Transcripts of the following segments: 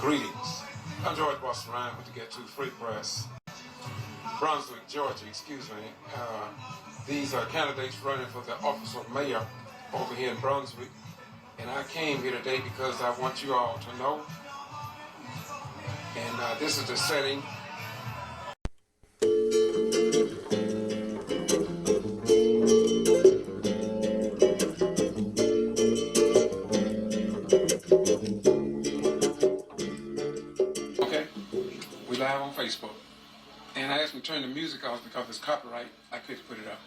Greetings. I'm George Boston Ryan with the Getto Free Press. Brunswick, Georgia, excuse me. These are candidates running for the office of mayor over here in Brunswick. And I came here today because I want you all to know. And this is the setting. Okay, we live on Facebook. And I asked them to turn the music off because it's copyright. I couldn't put it up.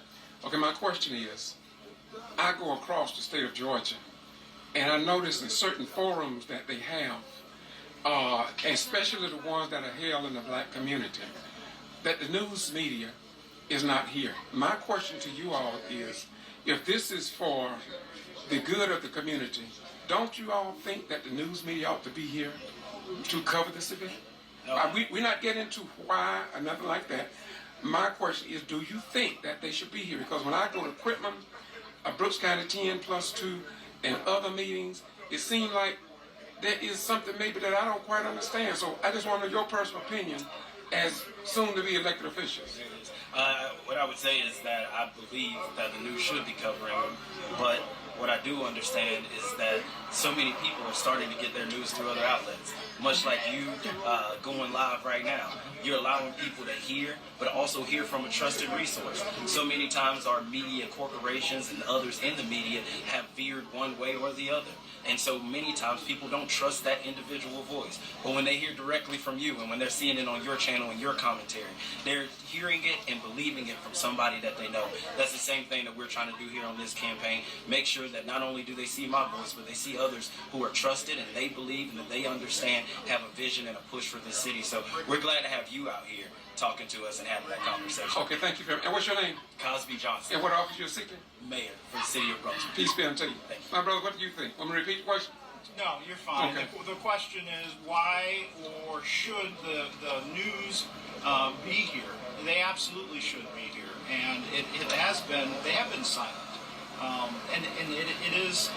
Okay, my question is, I go across the state of Georgia, and I notice in certain forums that they have, especially the ones that are held in the black community, that the news media is not here. My question to you all is, if this is for the good of the community, don't you all think that the news media ought to be here to cover this event? No. We're not getting into why or nothing like that. My question is, do you think that they should be here? Because when I go to Quitman, Brooks County 10+2, and other meetings, it seems like there is something maybe that I don't quite understand. So I just want to know your personal opinion as soon-to-be elected officials. What I would say is that I believe that the news should be covering them, but what I do understand is that so many people are starting to get their news through other outlets. Much like you going live right now. You're allowing people to hear, but also hear from a trusted resource. So many times our media corporations and others in the media have veered one way or the other. And so many times people don't trust that individual voice. But when they hear directly from you and when they're seeing it on your channel and your commentary, they're hearing it and believing it from somebody that they know. That's the same thing that we're trying to do here on this campaign. Make sure that not only do they see my voice, but they see others who are trusted and they believe and that they understand, have a vision and a push for this city. So we're glad to have you out here talking to us and having that conversation. Okay, thank you very much. And what's your name? Cosby Johnson. And what office you're seeking? Mayor for the city of Brunswick. Peace be unto you. Thank you. My brother, what do you think? Want me to repeat the question? No, you're fine. Okay. The question is why or should the news be here? They absolutely should be here, and it has been. They have been silent, and it is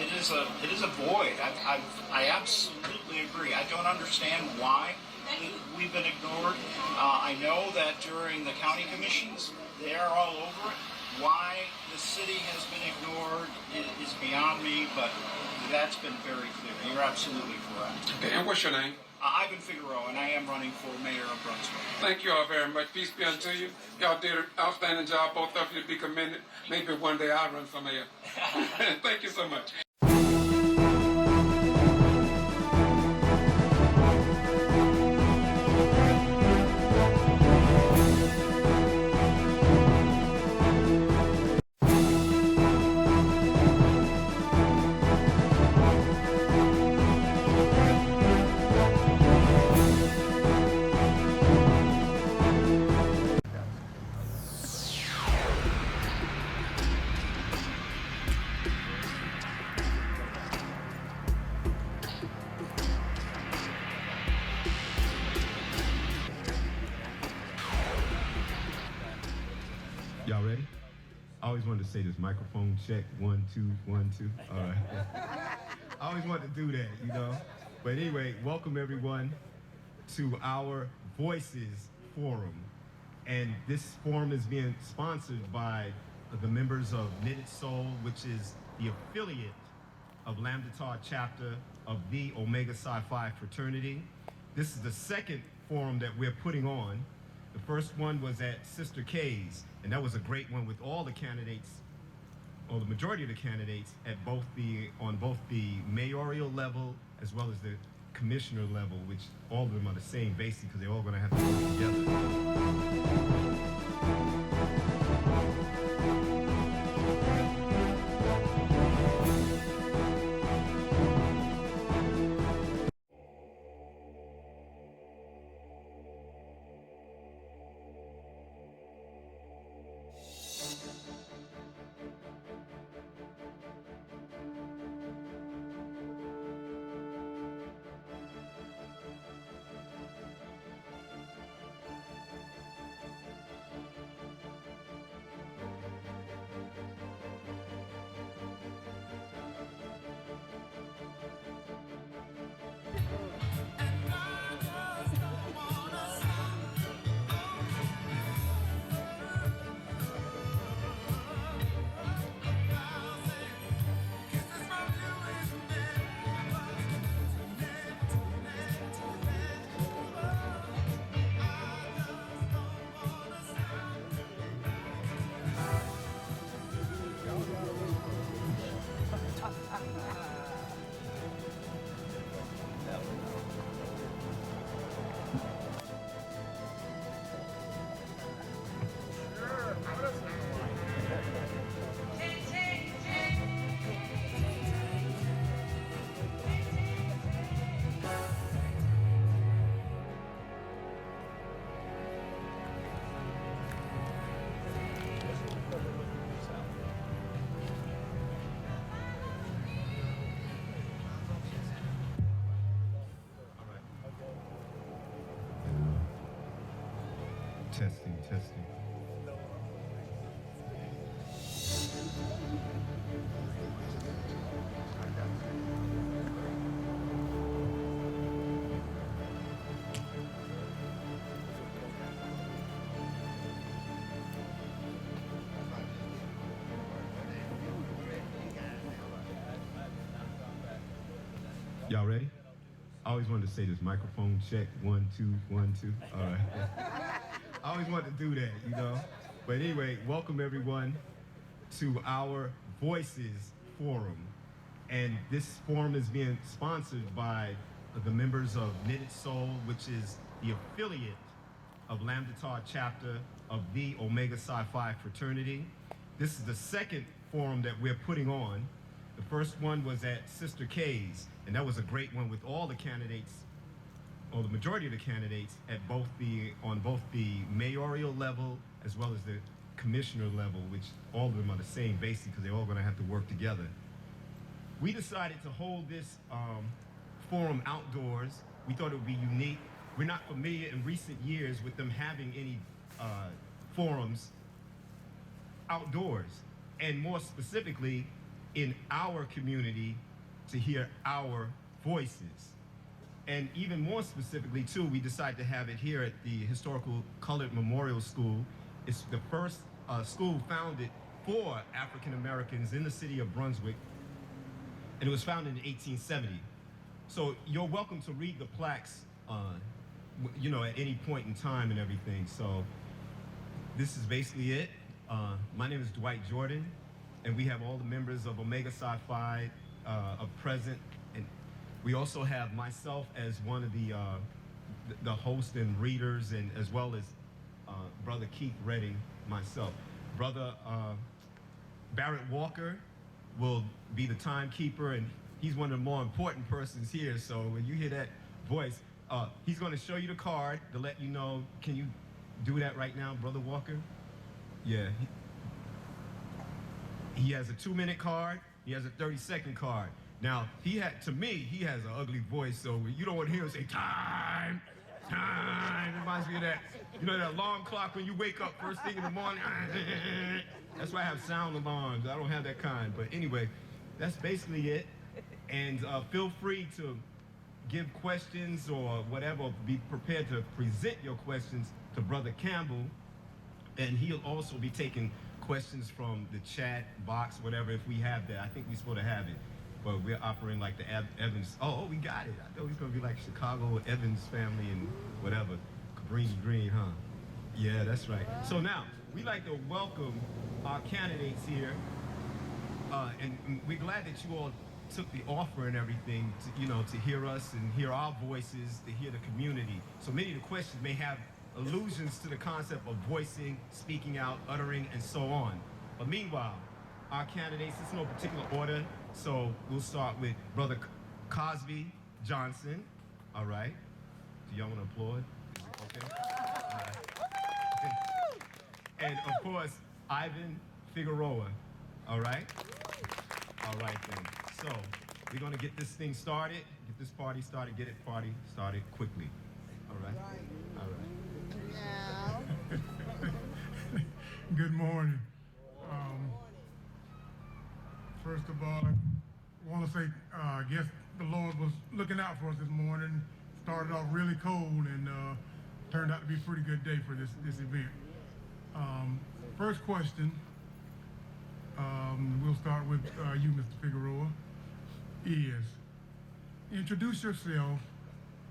a void. I absolutely agree. I don't understand why we've been ignored. I know that during the county commissions, they are all over it. Why the city has been ignored is beyond me, but that's been very clear. You're absolutely correct. Okay, and what's your name? Ivan Figueroa, and I am running for mayor of Brunswick. Thank you all very much. Peace be unto you. Y'all did an outstanding job, both of you, to be commended. Maybe one day I'll run for mayor. Thank you so much. Y'all ready? I always wanted to say this microphone check, 1, 2, 1, 2. All right. I always wanted to do that, you know. But anyway, welcome everyone to our Voices Forum. And this forum is being sponsored by the members of Knitted Soul, which is the affiliate of Lambda Tau chapter of the Omega Psi Phi fraternity. This is the second forum that we're putting on. The first one was at Sister K's, and that was a great one with all the candidates, or the majority of the candidates, at on both the mayoral level as well as the commissioner level, which all of them are the same basically because they're all going to have to work together. Testing, testing. Y'all ready? I always wanted to say this, microphone check, 1, 2, 1, 2. All right. I always wanted to do that, you know? But anyway, welcome everyone to our Voices Forum. And this forum is being sponsored by the members of Knitted Soul, which is the affiliate of Lambda Tau chapter of the Omega Psi Phi fraternity. This is the second forum that we're putting on. The first one was at Sister K's, and that was a great one with all the candidates, or the majority of the candidates, on both the mayoral level as well as the commissioner level, which all of them are the same basically because they're all going to have to work together. We decided to hold this forum outdoors. We thought it would be unique. We're not familiar in recent years with them having any forums outdoors, and more specifically in our community to hear our voices. And even more specifically too, we decided to have it here at the Historical Colored Memorial School. It's the first school founded for African Americans in the city of Brunswick, and it was founded in 1870. So you're welcome to read the plaques, you know, at any point in time and everything. So this is basically it. My name is Dwight Jordan, and we have all the members of Omega Psi Phi present. And we also have myself as one of the hosts and readers, and as well as Brother Keith Redding, myself. Brother Barrett Walker will be the timekeeper, and he's one of the more important persons here. So when you hear that voice, he's going to show you the card to let you know. Can you do that right now, Brother Walker? Yeah. He has a 2-minute card. He has a 30-second card. Now, he has an ugly voice, so you don't want to hear him say, time, time. It reminds me of that, you know, that alarm clock when you wake up first thing in the morning. That's why I have sound alarms. I don't have that kind. But anyway, that's basically it. And feel free to give questions or whatever. Be prepared to present your questions to Brother Campbell. And he'll also be taking questions from the chat box, whatever, if we have that. I think we're supposed to have it. But we're operating like the Evans. Oh, we got it. I thought he's going to be like Chicago Evans family and whatever. Cabrini Green, huh? Yeah, that's right. So now, we like to welcome our candidates here. And we're glad that you all took the offer and everything to, you know, to hear us and hear our voices, to hear the community. So many of the questions may have allusions to the concept of voicing, speaking out, uttering, and so on. But meanwhile, our candidates, it's no particular order, so we'll start with Brother Cosby Johnson. All right. Do y'all want to applaud? Is it okay? All right. And of course, Ivan Figueroa. All right? All right then. So we're going to get this thing started, get this party started, get it party started quickly. All right? All right. Good morning. First of all, I want to say, I guess the Lord was looking out for us this morning. Started off really cold and turned out to be a pretty good day for this event. First question, we'll start with you, Mr. Figueroa, is introduce yourself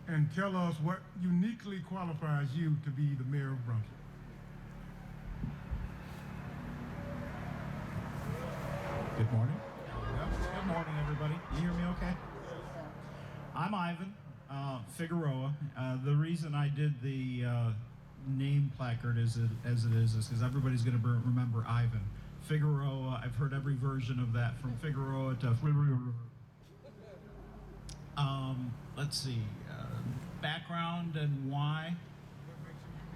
and tell us what uniquely qualifies you to be the mayor of Brunswick. Good morning. Good morning, everybody. You hear me okay? I'm Ivan Figueroa. The reason I did the name placard as it is because everybody's going to remember Ivan. Figueroa, I've heard every version of that, from Figueroa to let's see, background and why.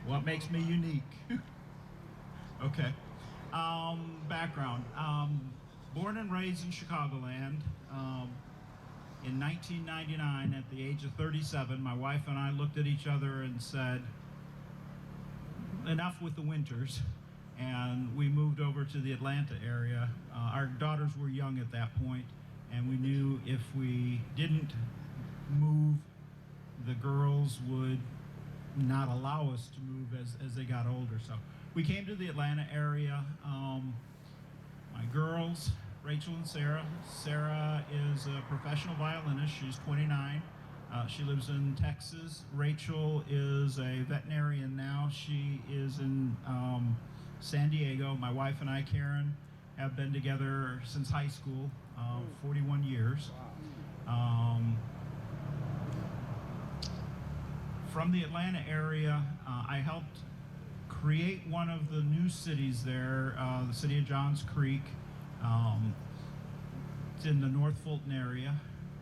What makes me unique? Okay. Background. Born and raised in Chicagoland. In 1999, at the age of 37, my wife and I looked at each other and said, enough with the winters, and we moved over to the Atlanta area. Our daughters were young at that point, and we knew if we didn't move, the girls would not allow us to move as they got older. So we came to the Atlanta area. My girls, Rachel and Sarah. Sarah is a professional violinist. She's 29. She lives in Texas. Rachel is a veterinarian now. She is in San Diego. My wife and I, Karen, have been together since high school, 41 years. From the Atlanta area, I helped create one of the new cities there, the city of Johns Creek. It's in the North Fulton area.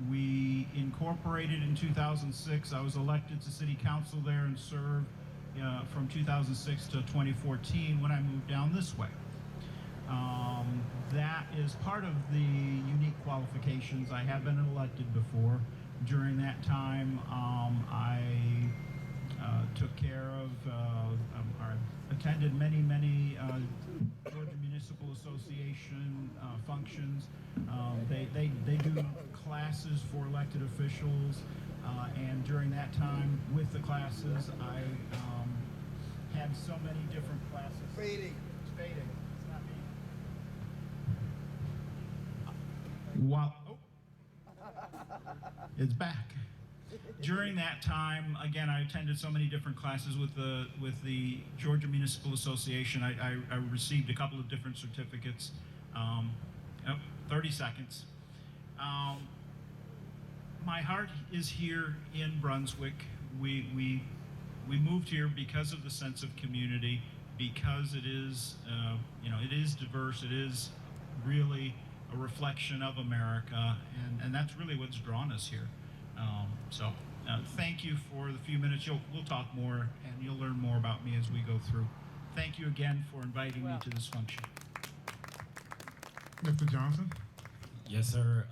We incorporated in 2006. I was elected to city council there and served from 2006 to 2014 when I moved down this way. That is part of the unique qualifications. I have been elected before. During that time, I took care of, or attended many Georgia Municipal Association functions. They do classes for elected officials, and during that time with the classes, I had so many different classes. Fading. It's fading. It's not me. Wow. Oh. It's back. During that time, again, I attended so many different classes with the Georgia Municipal Association. I received a couple of different certificates. 30 seconds. My heart is here in Brunswick. We moved here because of the sense of community, because it is, it is diverse. It is really a reflection of America, and that's really what's drawn us here. Thank you for the few minutes. We'll talk more, and you'll learn more about me as we go through. Thank you again for inviting me to this function. Mr. Johnson? Yes, sir.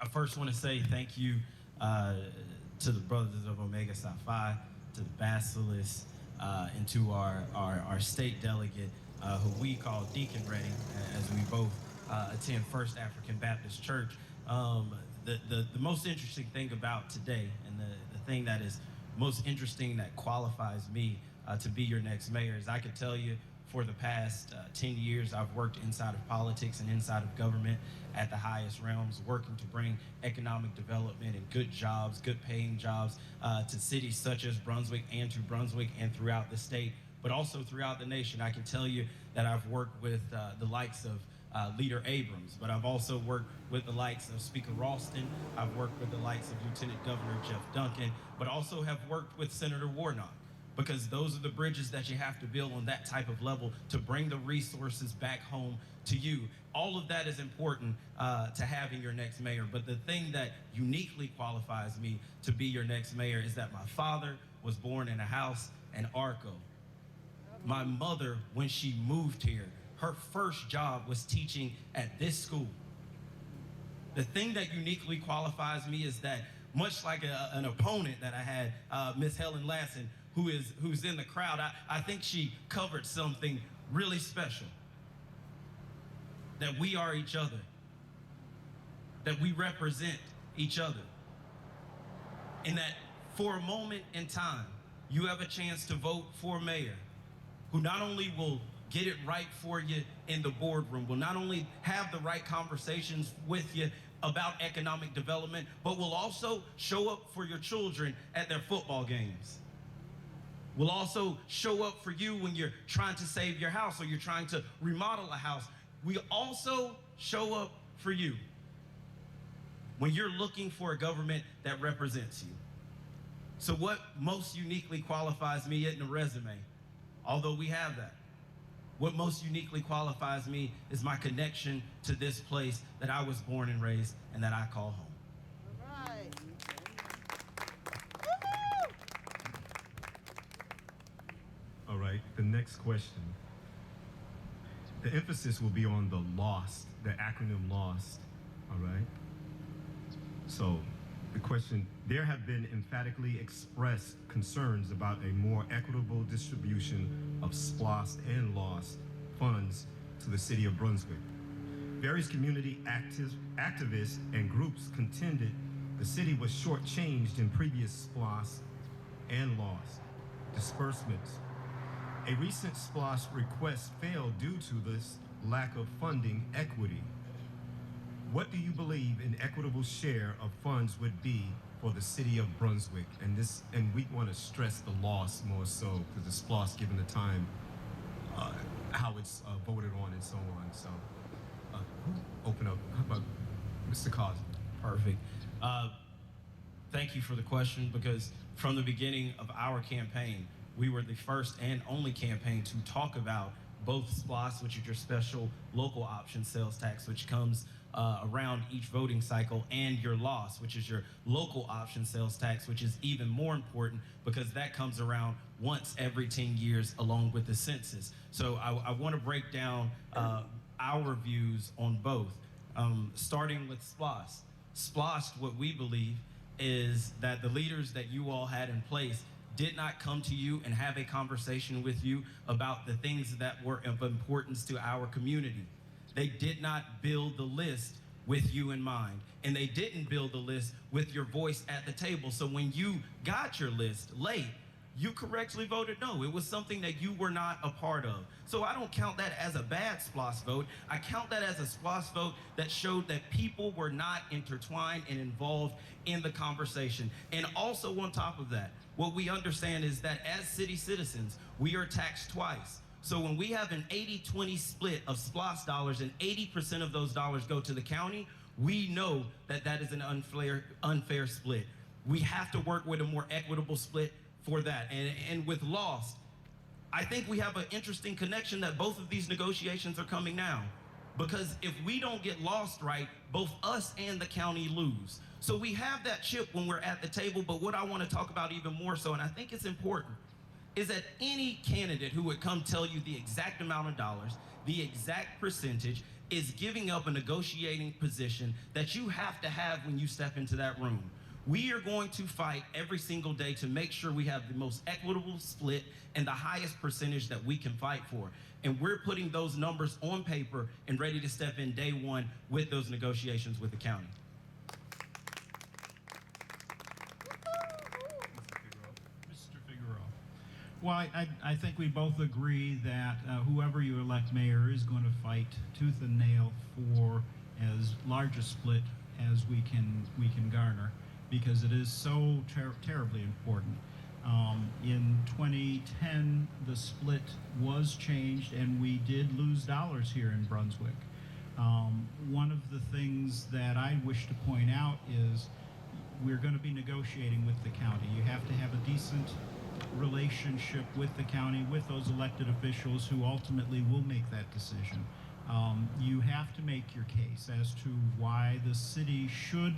I first want to say thank you to the Brothers of Omega Psi Phi, to the Basilisk, and to our state delegate, who we call Deacon Redding, as we both attend First African Baptist Church. The most interesting thing about today, and the thing that is most interesting that qualifies me to be your next mayor, is I can tell you for the past 10 years, I've worked inside of politics and inside of government at the highest realms, working to bring economic development and good jobs, good paying jobs to cities such as Brunswick and throughout the state, but also throughout the nation. I can tell you that I've worked with the likes of Leader Abrams, but I've also worked with the likes of Speaker Ralston. I've worked with the likes of Lieutenant Governor Jeff Duncan, but also have worked with Senator Warnock, because those are the bridges that you have to build on that type of level to bring the resources back home to you. All of that is important to have in your next mayor, but the thing that uniquely qualifies me to be your next mayor is that my father was born in a house in Arco. My mother, when she moved here, her first job was teaching at this school. The thing that uniquely qualifies me is that, much like an opponent that I had, Miss Helen Lassen, who's in the crowd, I think she covered something really special. That we are each other. That we represent each other. And that for a moment in time, you have a chance to vote for a mayor who not only will get it right for you in the boardroom, will not only have the right conversations with you about economic development, but will also show up for your children at their football games. Will also show up for you when you're trying to save your house or you're trying to remodel a house. We also show up for you when you're looking for a government that represents you. So what most uniquely qualifies me isn't a resume, although we have that. What most uniquely qualifies me is my connection to this place that I was born and raised and that I call home. All right. All right, the next question. The emphasis will be on the LOST, the acronym LOST, all right? So The question, there have been emphatically expressed concerns about a more equitable distribution of SPLOST and LOST funds to the city of Brunswick. Various community activists and groups contended the city was shortchanged in previous SPLOST and LOST disbursements. A recent SPLOST request failed due to this lack of funding equity. What do you believe an equitable share of funds would be for the city of Brunswick? And we want to stress the loss more so because the SPLOST, given the time, how it's voted on and so on. So, open up. How about Mr. Cosby? Perfect. Thank you for the question, because from the beginning of our campaign, we were the first and only campaign to talk about both SPLOST, which is your special local option sales tax, which comes around each voting cycle, and your LOST, which is your local option sales tax, which is even more important because that comes around once every 10 years along with the census. So I want to break down our views on both, starting with SPLOST. SPLOST, what we believe is that the leaders that you all had in place did not come to you and have a conversation with you about the things that were of importance to our community. They did not build the list with you in mind, and they didn't build the list with your voice at the table. So when you got your list late, you correctly voted no. It was something that you were not a part of. So I don't count that as a bad SPLOST vote. I count that as a SPLOST vote that showed that people were not intertwined and involved in the conversation. And also on top of that, what we understand is that as city citizens, we are taxed twice. So when we have an 80-20 split of SPLOST dollars and 80% of those dollars go to the county, we know that that is an unfair split. We have to work with a more equitable split for that. And with LOST, I think we have an interesting connection that both of these negotiations are coming now. Because if we don't get LOST right, both us and the county lose. So we have that chip when we're at the table, but what I want to talk about even more so, and I think it's important, is that any candidate who would come tell you the exact amount of dollars, the exact percentage, is giving up a negotiating position that you have to have when you step into that room. We are going to fight every single day to make sure we have the most equitable split and the highest percentage that we can fight for. And we're putting those numbers on paper and ready to step in day one with those negotiations with the county. Mr. Figueroa. Well, I think we both agree that whoever you elect mayor is going to fight tooth and nail for as large a split as we can garner, because it is so terribly important. In 2010, the split was changed and we did lose dollars here in Brunswick. One of the things that I wish to point out is we're going to be negotiating with the county. You have to have a decent relationship with the county, with those elected officials who ultimately will make that decision. You have to make your case as to why the city should,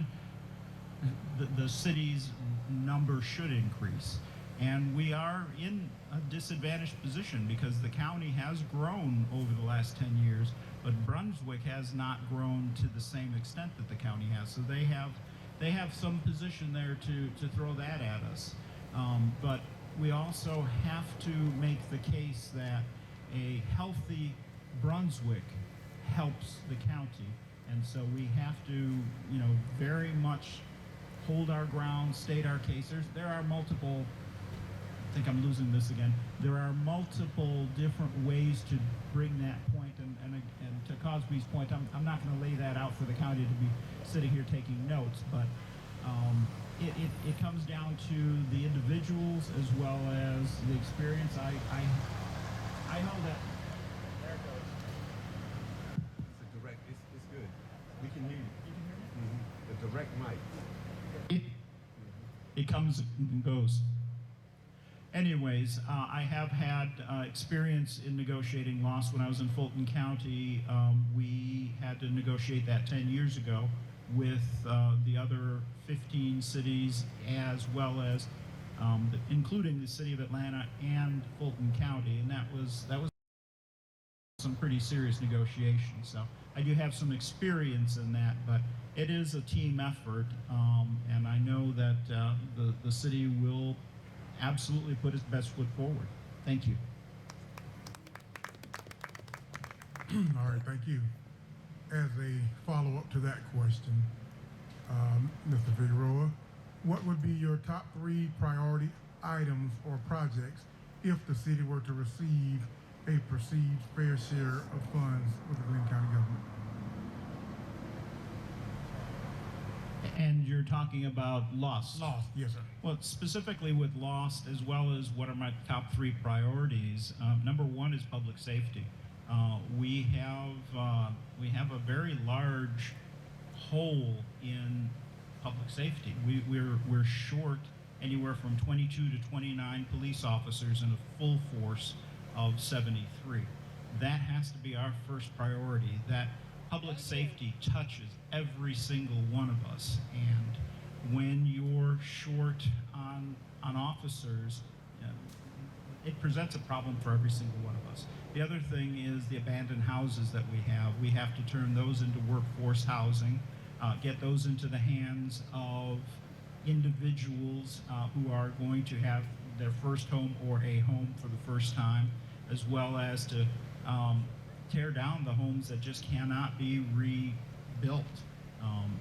the city's number should increase. And we are in a disadvantaged position because the county has grown over the last 10 years, but Brunswick has not grown to the same extent that the county has. So they have some position there to throw that at us. But we also have to make the case that a healthy Brunswick helps the county. And so we have to, very much hold our ground, state our case. There are multiple, I think I'm losing this again. There are multiple different ways to bring that point, and to Cosby's point, I'm not going to lay that out for the county to be sitting here taking notes, but it comes down to the individuals as well as the experience. I know that. There it goes. It's a direct, it's good. We can hear you. You can hear me? Mm-hmm. The direct mic. It comes and goes. Anyways, I have had experience in negotiating LOST when I was in Fulton County. We had to negotiate that 10 years ago with the other 15 cities, as well as including the city of Atlanta and Fulton County, and that was some pretty serious negotiations. So I do have some experience in that, but it is a team effort, and I know that the city will absolutely put its best foot forward. Thank you. All right, thank you. As a follow-up to that question, Mr. Figueroa, what would be your top 3 priority items or projects if the city were to receive a perceived fair share of funds with the Glenn County government? And you're talking about Lost? Lost, yes, sir. Well, specifically with Lost, as well as what are my top 3 priorities, number 1 is public safety. We have a very large hole in public safety. We're short anywhere from 22 to 29 police officers in a full force of 73. That has to be our first priority. That public safety touches every single one of us, and when you're short on officers, it presents a problem for every single one of us. The other thing is the abandoned houses that we have. We have to turn those into workforce housing, get those into the hands of individuals who are going to have their first home or a home for the first time, as well as to tear down the homes that just cannot be rebuilt.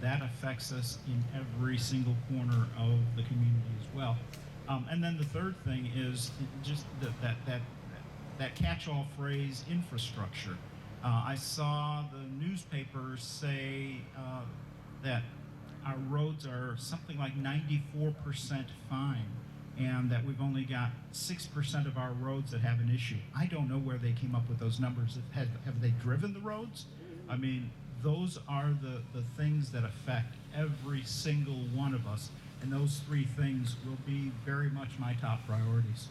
That affects us in every single corner of the community as well. And then the third thing is just that catch-all phrase, infrastructure. I saw the newspapers say that our roads are something like 94% fine, and that we've only got 6% of our roads that have an issue. I don't know where they came up with those numbers. Have they driven the roads? I mean, those are the things that affect every single one of us, and those 3 things will be very much my top priorities.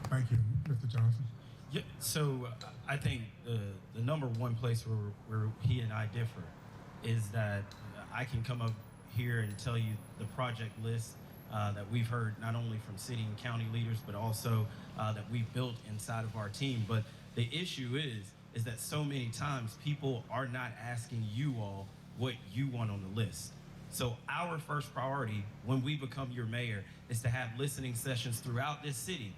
Thank you, Mr. Johnson. Yeah, so I think the number 1 place where he and I differ is that I can come up here and tell you the project list that we've heard not only from city and county leaders, but also that we've built inside of our team. But the issue is that so many times people are not asking you all what you want on the list. So our first priority when we become your mayor is to have listening sessions throughout this city,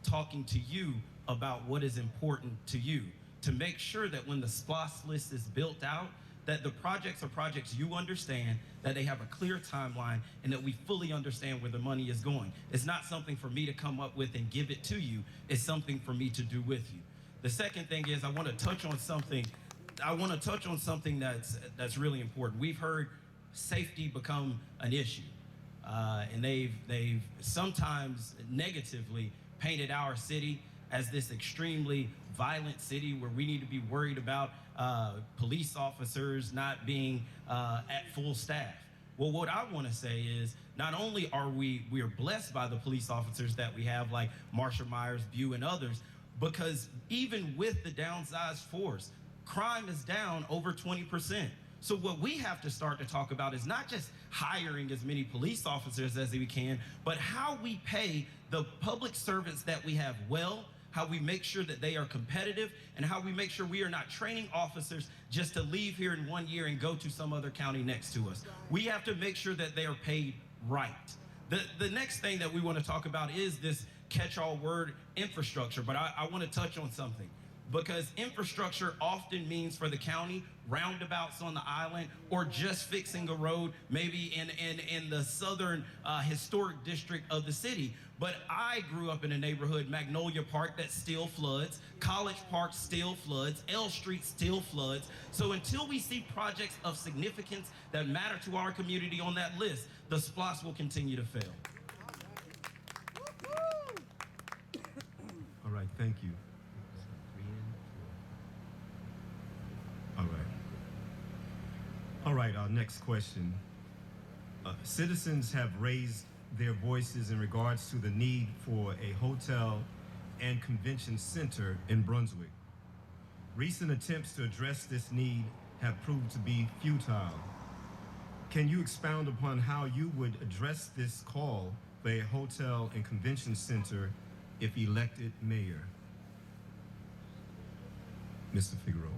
talking to you about what is important to you, to make sure that when the SPLOST list is built out, that the projects are projects you understand, that they have a clear timeline, and that we fully understand where the money is going. It's not something for me to come up with and give it to you. It's something for me to do with you. The second thing is I want to touch on something that's really important. We've heard safety become an issue, and they've sometimes negatively painted our city as this extremely violent city where we need to be worried about police officers not being at full staff. Well, what I want to say is not only are we are blessed by the police officers that we have, like Marsha Myers, Bew, and others, because even with the downsized force, crime is down over 20%. So what we have to start to talk about is not just hiring as many police officers as we can, but how we pay the public servants that we have well, how we make sure that they are competitive, and how we make sure we are not training officers just to leave here in 1 year and go to some other county next to us. We have to make sure that they are paid right. The next thing that we want to talk about is this catch-all word, infrastructure, but I want to touch on something. Because infrastructure often means for the county roundabouts on the island, or just fixing a road maybe in the southern historic district of the city. But I grew up in a neighborhood, Magnolia Park, that still floods, College Park still floods, L Street still floods. So until we see projects of significance that matter to our community on that list, the SPLOST will continue to fail. All right, thank you. All right, our next question. Citizens have raised their voices in regards to the need for a hotel and convention center in Brunswick. Recent attempts to address this need have proved to be futile. Can you expound upon how you would address this call for a hotel and convention center if elected mayor? Mr. Figueroa.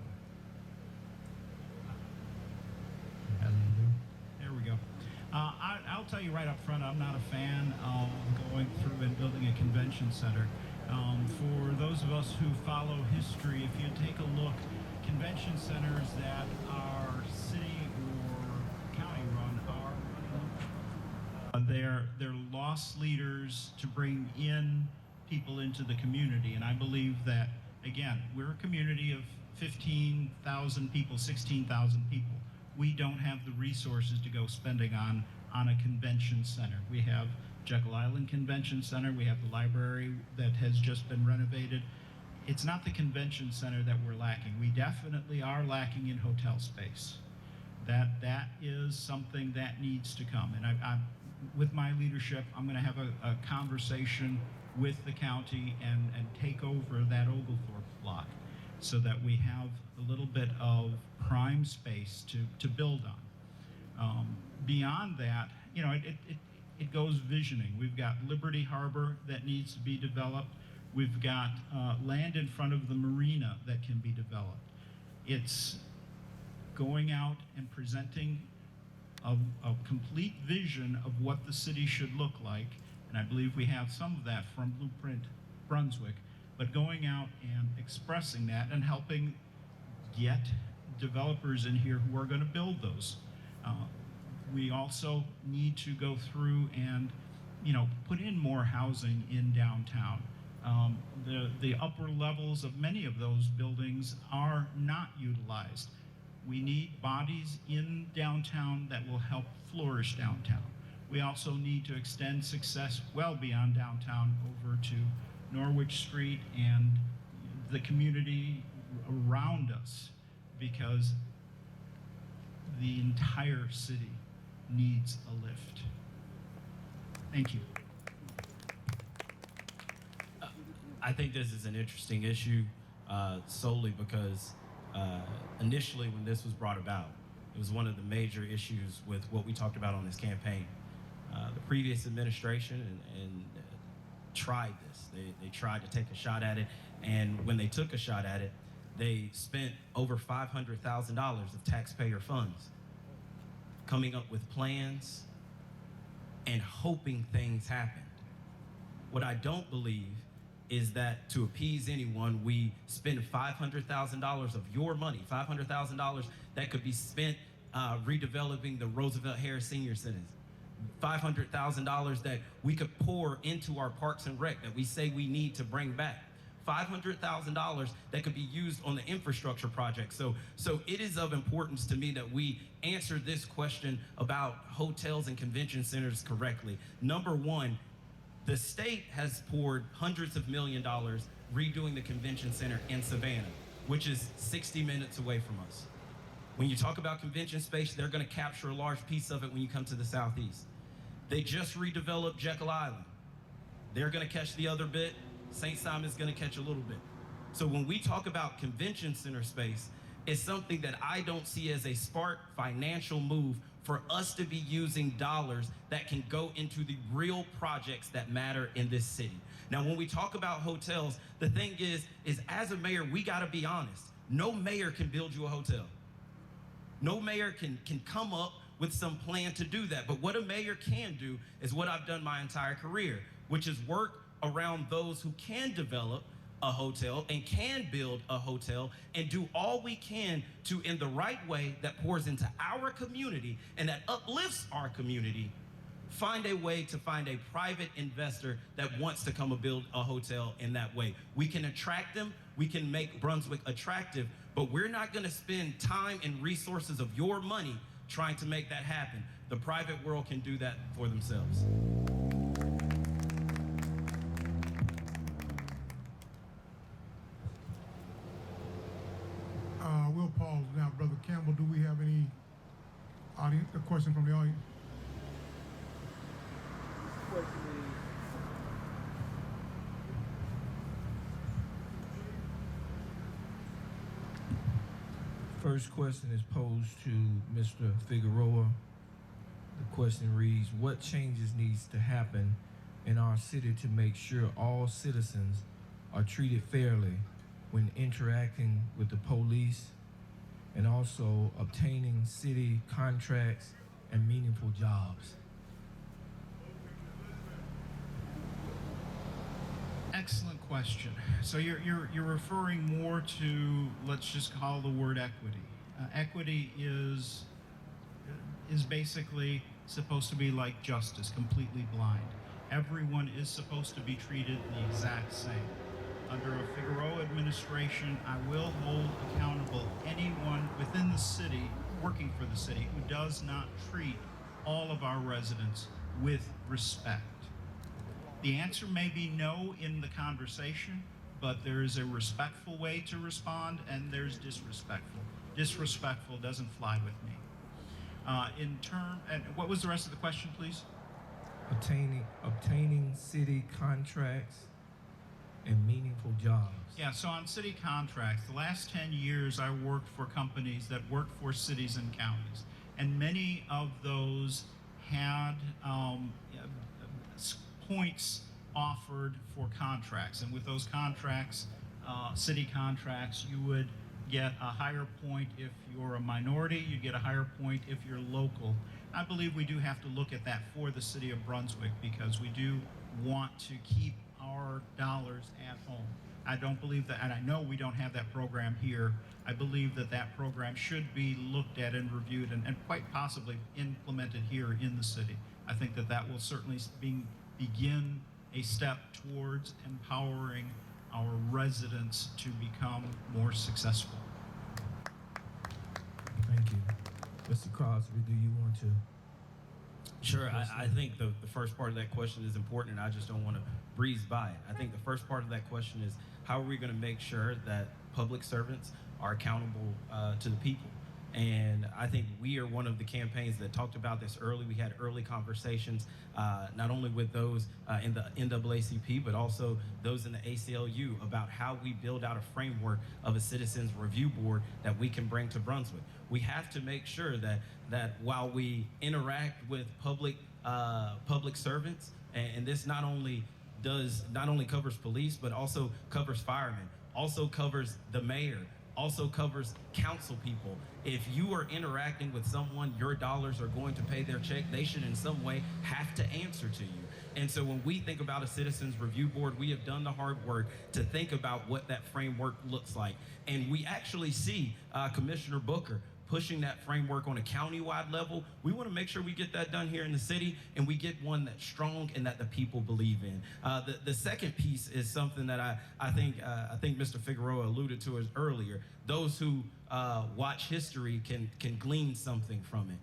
There we go. I'll tell you right up front, I'm not a fan of going through and building a convention center. For those of us who follow history, if you take a look, convention centers that are city or county run are they're lost leaders to bring in people into the community. And I believe that, again, we're a community of 15,000 people, 16,000 people. We don't have the resources to go spending on a convention center. We have Jekyll Island Convention Center. We have the library that has just been renovated. It's not the convention center that we're lacking. We definitely are lacking in hotel space. That is something that needs to come. And I with my leadership, I'm going to have a conversation with the county and take over that Oglethorpe block so that we have a little bit of prime space to build on. Beyond that, you know, it goes visioning. We've got Liberty Harbor that needs to be developed. We've got land in front of the marina that can be developed. It's going out and presenting a complete vision of what the city should look like, and I believe we have some of that from Blueprint Brunswick, but going out and expressing that and helping get developers in here who are going to build those. We also need to go through and, you know, put in more housing in downtown. The upper levels of many of those buildings are not utilized. We need bodies in downtown that will help flourish downtown. We also need to extend success well beyond downtown over to Norwich Street and the community around us, because the entire city needs a lift. Thank you. I think this is an interesting issue solely because initially when this was brought about, it was one of the major issues with what we talked about on this campaign. The previous administration and tried this. They tried to take a shot at it, and when they took a shot at it, they spent over $500,000 of taxpayer funds coming up with plans and hoping things happened. What I don't believe is that to appease anyone, we spend $500,000 of your money, $500,000 that could be spent redeveloping the Roosevelt Harris Senior Centers, $500,000 that we could pour into our parks and rec that we say we need to bring back, $500,000 that could be used on the infrastructure project. So it is of importance to me that we answer this question about hotels and convention centers correctly. Number one, the state has poured hundreds of $millions redoing the convention center in Savannah, which is 60 minutes away from us. When you talk about convention space, they're going to capture a large piece of it when you come to the southeast. They just redeveloped Jekyll Island. They're going to catch the other bit. St. Simon's going to catch a little bit. So when we talk about convention center space, it's something that I don't see as a smart financial move for us to be using dollars that can go into the real projects that matter in this city. Now, when we talk about hotels, the thing is as a mayor, we got to be honest. No mayor can build you a hotel. No mayor can come up with some plan to do that. But what a mayor can do is what I've done my entire career, which is work around those who can develop a hotel and can build a hotel and do all we can to, in the right way that pours into our community and that uplifts our community, find a way to find a private investor that wants to come and build a hotel in that way. We can attract them, we can make Brunswick attractive, but we're not gonna spend time and resources of your money trying to make that happen. The private world can do that for themselves. We'll pause now. Brother Campbell, do we have any audience, a question from the audience? First question is posed to Mr. Figueroa. The question reads, what changes needs to happen in our city to make sure all citizens are treated fairly when interacting with the police, and also obtaining city contracts and meaningful jobs? Excellent question. So you're referring more to, let's just call the word equity. Equity is basically supposed to be like justice, completely blind. Everyone is supposed to be treated the exact same. Under a Figueroa administration, I will hold accountable anyone within the city, working for the city, who does not treat all of our residents with respect. The answer may be no in the conversation, but there is a respectful way to respond, and there's disrespectful. Disrespectful doesn't fly with me. And what was the rest of the question, please? Obtaining city contracts and meaningful jobs. Yeah, so on city contracts, the last 10 years I worked for companies that worked for cities and counties, and many of those had points offered for contracts, and with those contracts, city contracts, you would get a higher point if you're a minority, you get a higher point if you're local. I believe we do have to look at that for the city of Brunswick, because we do want to keep our dollars at home. I don't believe that, and I know we don't have that program here. I believe that that program should be looked at and reviewed and quite possibly implemented here in the city. I think that that will certainly begin a step towards empowering our residents to become more successful. Thank you. Mr. Crosby, do you want to? Sure. I think the first part of that question is important, and I just don't want to breeze by it. I think the first part of that question is, how are we going to make sure that public servants are accountable to the people? And I think we are one of the campaigns that talked about this early. We had early conversations, not only with those in the NAACP, but also those in the ACLU, about how we build out a framework of a citizens review board that we can bring to Brunswick. We have to make sure that while we interact with public servants, and this not only covers police, but also covers firemen, also covers the mayor, also covers council people. If you are interacting with someone, your dollars are going to pay their check. They should in some way have to answer to you. And so when we think about a citizens review board, we have done the hard work to think about what that framework looks like. And we actually see Commissioner Booker pushing that framework on a county-wide level. We want to make sure we get that done here in the city, and we get one that's strong and that the people believe in. The second piece is something that I think Mr. Figueroa alluded to as earlier. Those who watch history can glean something from it.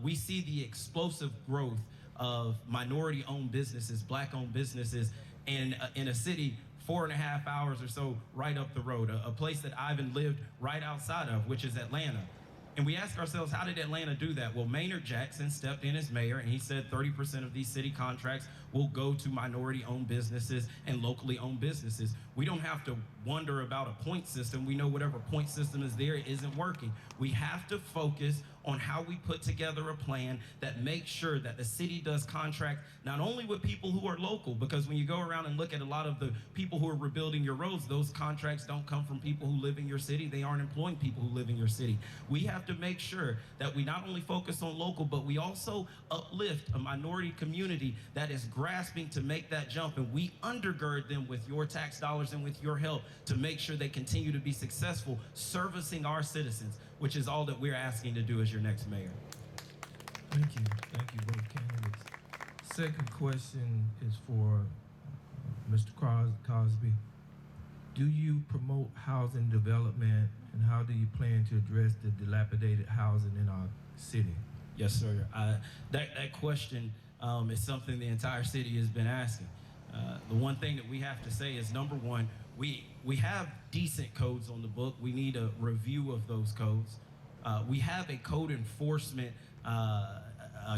We see the explosive growth of minority-owned businesses, black-owned businesses in a city 4.5 hours or so right up the road, a place that Ivan lived right outside of, which is Atlanta. And we ask ourselves, how did Atlanta do that? Well, Maynard Jackson stepped in as mayor, and he said 30% of these city contracts will go to minority-owned businesses and locally owned businesses. We don't have to wonder about a point system. We know whatever point system is there, it isn't working. We have to focus on how we put together a plan that makes sure that the city does contract not only with people who are local, because when you go around and look at a lot of the people who are rebuilding your roads, those contracts don't come from people who live in your city. They aren't employing people who live in your city. We have to make sure that we not only focus on local, but we also uplift a minority community that is grasping to make that jump, and we undergird them with your tax dollars and with your help to make sure they continue to be successful servicing our citizens, which is all that we're asking to do as your next mayor. Thank you. Thank you, both candidates. Second question is for Mr. Cosby. Do you promote housing development, and how do you plan to address the dilapidated housing in our city? Yes, sir. That question is something the entire city has been asking. The one thing that we have to say is, number one, we have decent codes on the book. We need a review of those codes. We have a code enforcement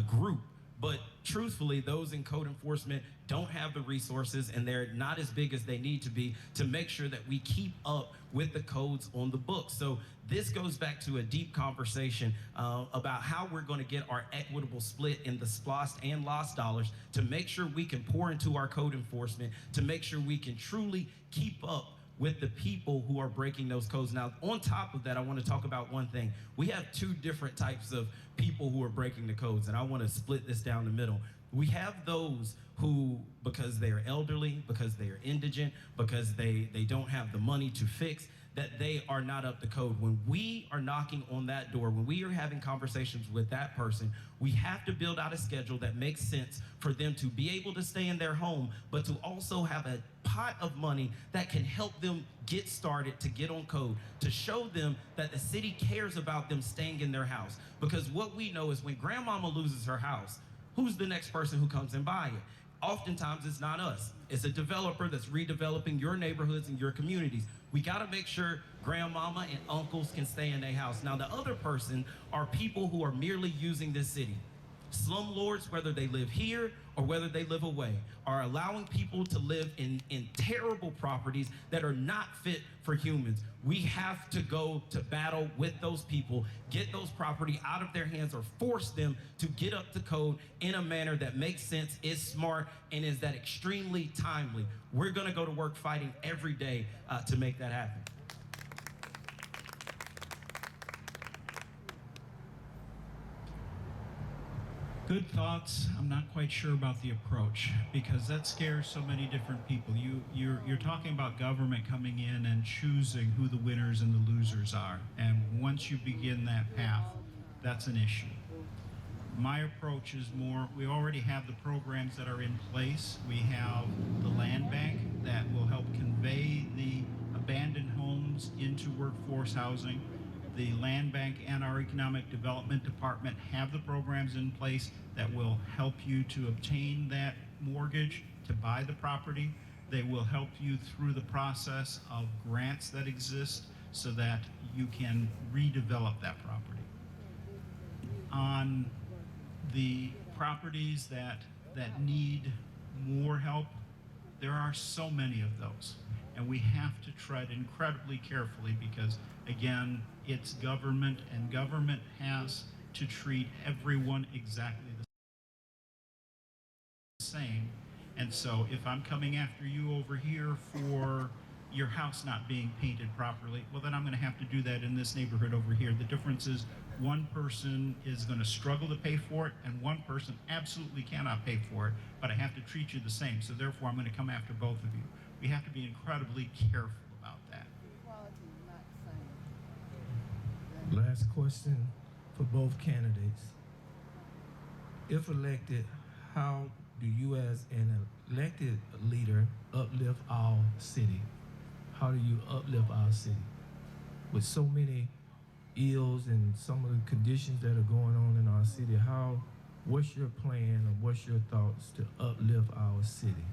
group, but truthfully, those in code enforcement don't have the resources, and they're not as big as they need to be to make sure that we keep up with the codes on the book. So this goes back to a deep conversation about how we're going to get our equitable split in the SPLOST and LOST dollars to make sure we can pour into our code enforcement, to make sure we can truly keep up with the people who are breaking those codes. Now, on top of that, I want to talk about one thing. We have two different types of people who are breaking the codes, and I want to split this down the middle. We have those who, because they are elderly, because they are indigent, because they don't have the money to fix, that they are not up to code. When we are knocking on that door, when we are having conversations with that person, we have to build out a schedule that makes sense for them to be able to stay in their home, but to also have a pot of money that can help them get started, to get on code, to show them that the city cares about them staying in their house. Because what we know is when grandmama loses her house, who's the next person who comes and buy it? Oftentimes it's not us. It's a developer that's redeveloping your neighborhoods and your communities. We gotta make sure grandmama and uncles can stay in their house. Now the other person are people who are merely using this city. Slumlords, whether they live here or whether they live away, are allowing people to live in terrible properties that are not fit for humans. We have to go to battle with those people, get those property out of their hands, or force them to get up to code in a manner that makes sense, is smart, and is that extremely timely. We're gonna go to work fighting every day to make that happen. Good thoughts. I'm not quite sure about the approach because that scares so many different people. You're talking about government coming in and choosing who the winners and the losers are. And once you begin that path, that's an issue. My approach is more, we already have the programs that are in place. We have the land bank that will help convey the abandoned homes into workforce housing. The land bank and our economic development department have the programs in place that will help you to obtain that mortgage to buy the property. They will help you through the process of grants that exist so that you can redevelop that property. On the properties that need more help, there are so many of those. And we have to tread incredibly carefully because, again, it's government, and government has to treat everyone exactly the same. And so if I'm coming after you over here for your house not being painted properly, well, then I'm going to have to do that in this neighborhood over here. The difference is one person is going to struggle to pay for it, and one person absolutely cannot pay for it, but I have to treat you the same. So therefore, I'm going to come after both of you. We have to be incredibly careful about that. Last question for both candidates. If elected, how do you as an elected leader uplift our city? How do you uplift our city? With so many ills and some of the conditions that are going on in our city, what's your plan or what's your thoughts to uplift our city?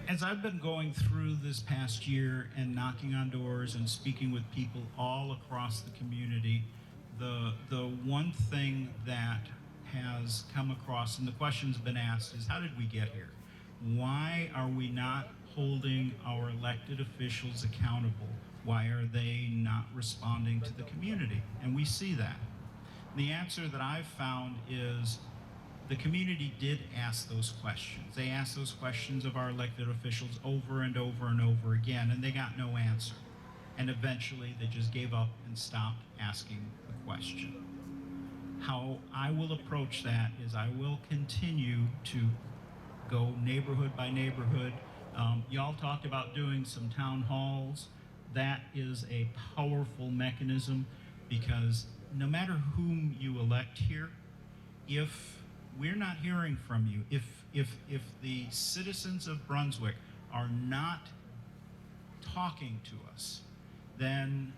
As I've been going through this past year and knocking on doors and speaking with people all across the community, the one thing that has come across, and the question's been asked, is how did we get here? Why are we not holding our elected officials accountable? Why are they not responding to the community? And we see that. The answer that I've found is the community did ask those questions. They asked those questions of our elected officials over and over and over again, and they got no answer. And eventually they just gave up and stopped asking the question. How I will approach that is I will continue to go neighborhood by neighborhood. Y'all talked about doing some town halls. That is a powerful mechanism because no matter whom you elect here, if we're not hearing from you, if the citizens of Brunswick are not talking to us, then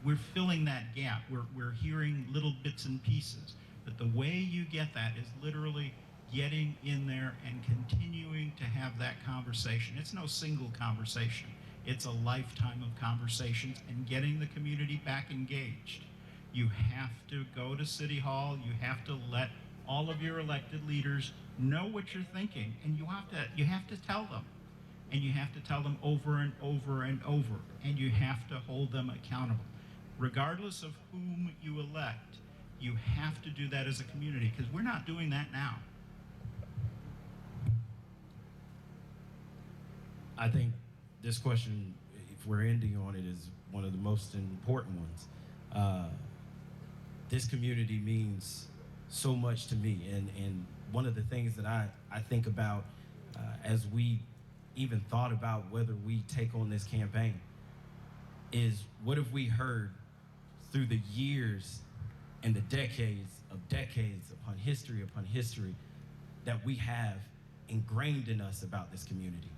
we're filling that gap. We're hearing little bits and pieces. But the way you get that is literally getting in there and continuing to have that conversation. It's no single conversation. It's a lifetime of conversations and getting the community back engaged. You have to go to City Hall. You have to let all of your elected leaders know what you're thinking, and you have to tell them. And you have to tell them over and over and over, and you have to hold them accountable. Regardless of whom you elect, you have to do that as a community, because we're not doing that now. I think this question, if we're ending on it, is one of the most important ones. This community means so much to me, and one of the things that I think about as we even thought about whether we take on this campaign is, what have we heard through the years and the decades upon history that we have ingrained in us about this community.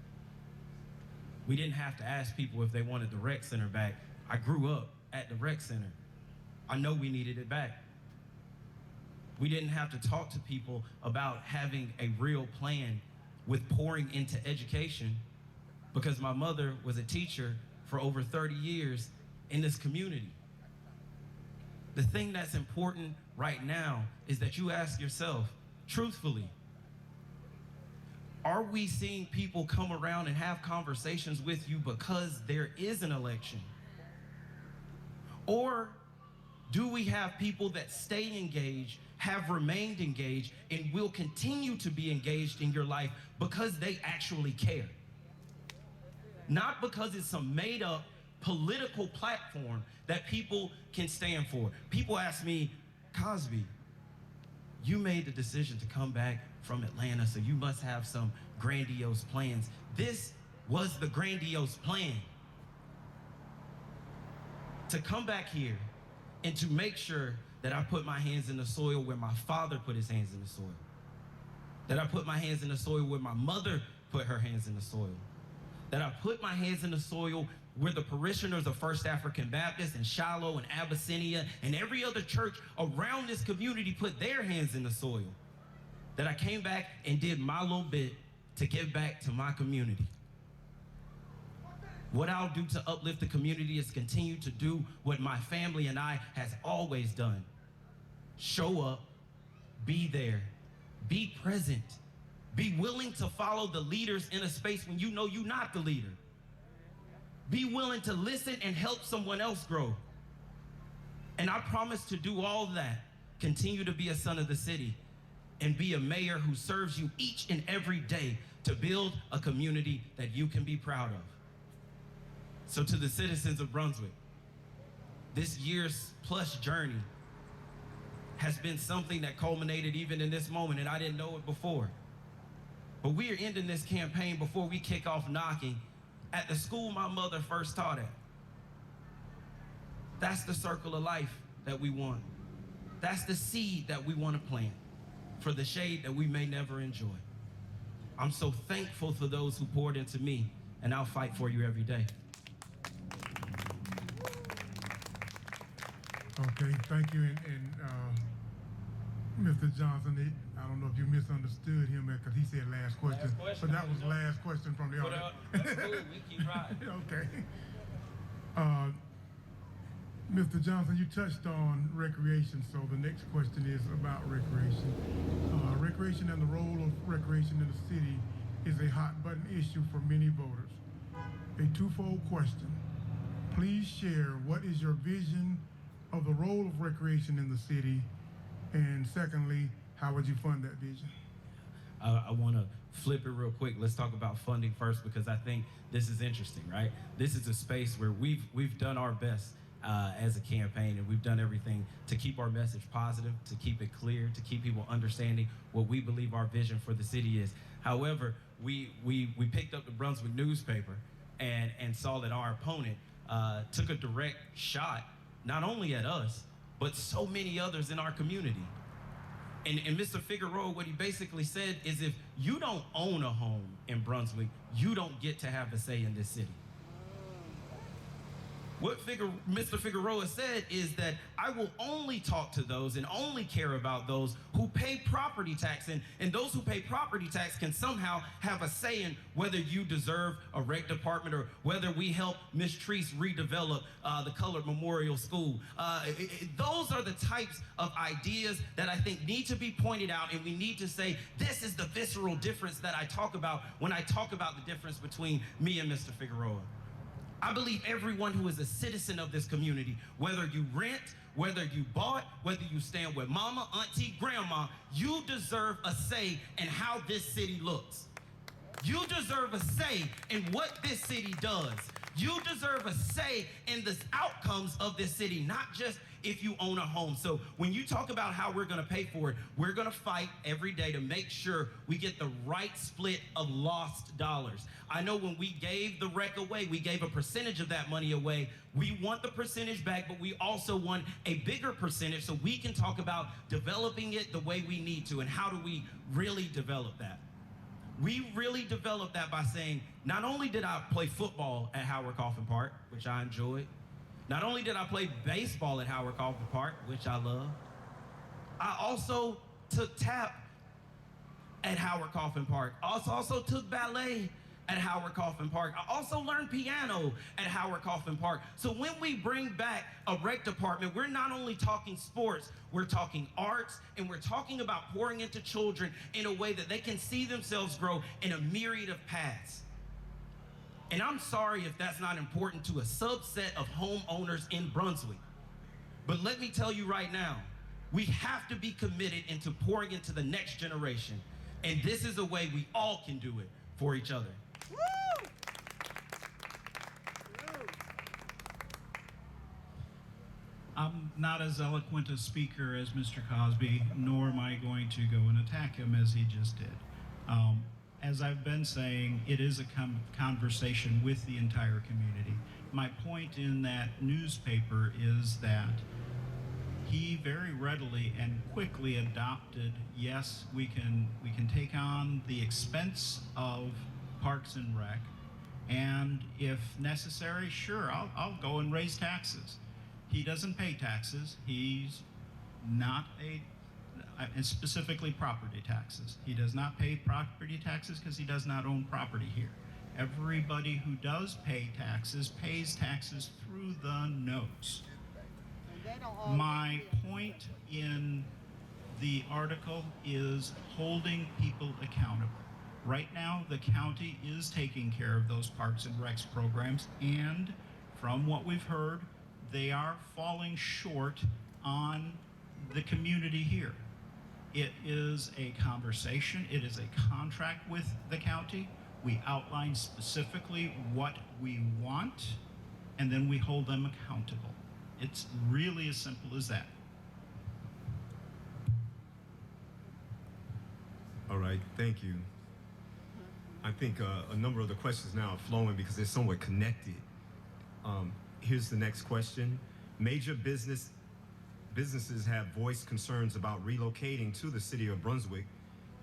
We didn't have to ask people if they wanted the rec center back. I grew up at the rec center. I know we needed it back. We didn't have to talk to people about having a real plan with pouring into education, because my mother was a teacher for over 30 years in this community. The thing that's important right now is that you ask yourself, truthfully, are we seeing people come around and have conversations with you because there is an election? Or do we have people that stay engaged, have remained engaged, and will continue to be engaged in your life because they actually care? Not because it's some made-up political platform that people can stand for. People ask me, Cosby, you made the decision to come back from Atlanta, so you must have some grandiose plans. This was the grandiose plan. To come back here and to make sure that I put my hands in the soil where my father put his hands in the soil. That I put my hands in the soil where my mother put her hands in the soil. That I put my hands in the soil where the parishioners of First African Baptist and Shiloh and Abyssinia and every other church around this community put their hands in the soil. That I came back and did my little bit to give back to my community. What I'll do to uplift the community is continue to do what my family and I has always done. Show up, be there, be present, be willing to follow the leaders in a space when you know you're not the leader. Be willing to listen and help someone else grow. And I promise to do all that, continue to be a son of the city, and be a mayor who serves you each and every day to build a community that you can be proud of. So to the citizens of Brunswick, this year's plus journey has been something that culminated even in this moment, and I didn't know it before. But we are ending this campaign before we kick off knocking at the school my mother first taught at. That's the circle of life that we want. That's the seed that we want to plant for the shade that we may never enjoy. I'm so thankful for those who poured into me, and I'll fight for you every day. Okay, thank you. And Mr. Johnson, I don't know if you misunderstood him because he said last question, but that was last question from the audience. That's cool, we keep riding. Okay. Mr. Johnson, you touched on recreation, so the next question is about recreation. Recreation and the role of recreation in the city is a hot button issue for many voters. A twofold question. Please share what is your vision of the role of recreation in the city, and secondly, how would you fund that vision? I want to flip it real quick. Let's talk about funding first, because I think this is interesting, right? This is a space where we've done our best as a campaign, and we've done everything to keep our message positive, to keep it clear, to keep people understanding what we believe our vision for the city is. However, we picked up the Brunswick newspaper and saw that our opponent took a direct shot, not only at us, but so many others in our community. And Mr. Figueroa, what he basically said is, if you don't own a home in Brunswick, you don't get to have a say in this city. What Mr. Figueroa said is that I will only talk to those and only care about those who pay property tax, and those who pay property tax can somehow have a say in whether you deserve a rec department or whether we help Ms. Treese redevelop the Colored Memorial School. Those are the types of ideas that I think need to be pointed out, and we need to say, this is the visceral difference that I talk about when I talk about the difference between me and Mr. Figueroa. I believe everyone who is a citizen of this community, whether you rent, whether you bought, whether you stand with mama, auntie, grandma, you deserve a say in how this city looks. You deserve a say in what this city does. You deserve a say in the outcomes of this city, not just if you own a home. So when you talk about how we're going to pay for it, we're going to fight every day to make sure we get the right split of lost dollars. I know when we gave the rec away, we gave a percentage of that money away. We want the percentage back, but we also want a bigger percentage so we can talk about developing it the way we need to. And how do we really develop that? We really developed that by saying, not only did I play football at Howard Coffin Park, which I enjoyed, not only did I play baseball at Howard Coffin Park, which I love, I also took tap at Howard Coffin Park. I also took ballet at Howard Coffin Park. I also learned piano at Howard Coffin Park. So when we bring back a rec department, we're not only talking sports, we're talking arts, and we're talking about pouring into children in a way that they can see themselves grow in a myriad of paths. And I'm sorry if that's not important to a subset of homeowners in Brunswick. But let me tell you right now, we have to be committed into pouring into the next generation. And this is a way we all can do it for each other. Woo! I'm not as eloquent a speaker as Mr. Cosby, nor am I going to go and attack him as he just did. As I've been saying, it is a conversation with the entire community. My point in that newspaper is that he very readily and quickly adopted, yes, we can take on the expense of Parks and Rec, and if necessary, sure, I'll go and raise taxes. He doesn't pay taxes. He's not and specifically property taxes. He does not pay property taxes because he does not own property here. Everybody who does pay taxes pays taxes through the nose. My point in the article is holding people accountable. Right now, the county is taking care of those Parks and Recs programs, and from what we've heard, they are falling short on the community here. It is a conversation, it is a contract with the county. We outline specifically what we want, and then we hold them accountable. It's really as simple as that. All right, thank you. I think a number of the questions now are flowing because they're somewhat connected. Here's the next question. Major businesses have voiced concerns about relocating to the city of Brunswick,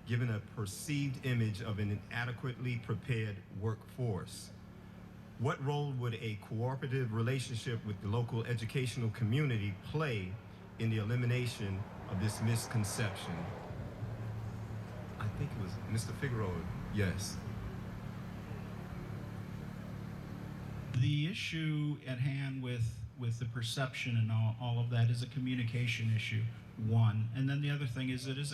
given a perceived image of an inadequately prepared workforce. What role would a cooperative relationship with the local educational community play in the elimination of this misconception? I think it was Mr. Figueroa. Yes. The issue at hand with the perception and all of that is a communication issue, one. And then the other thing is it is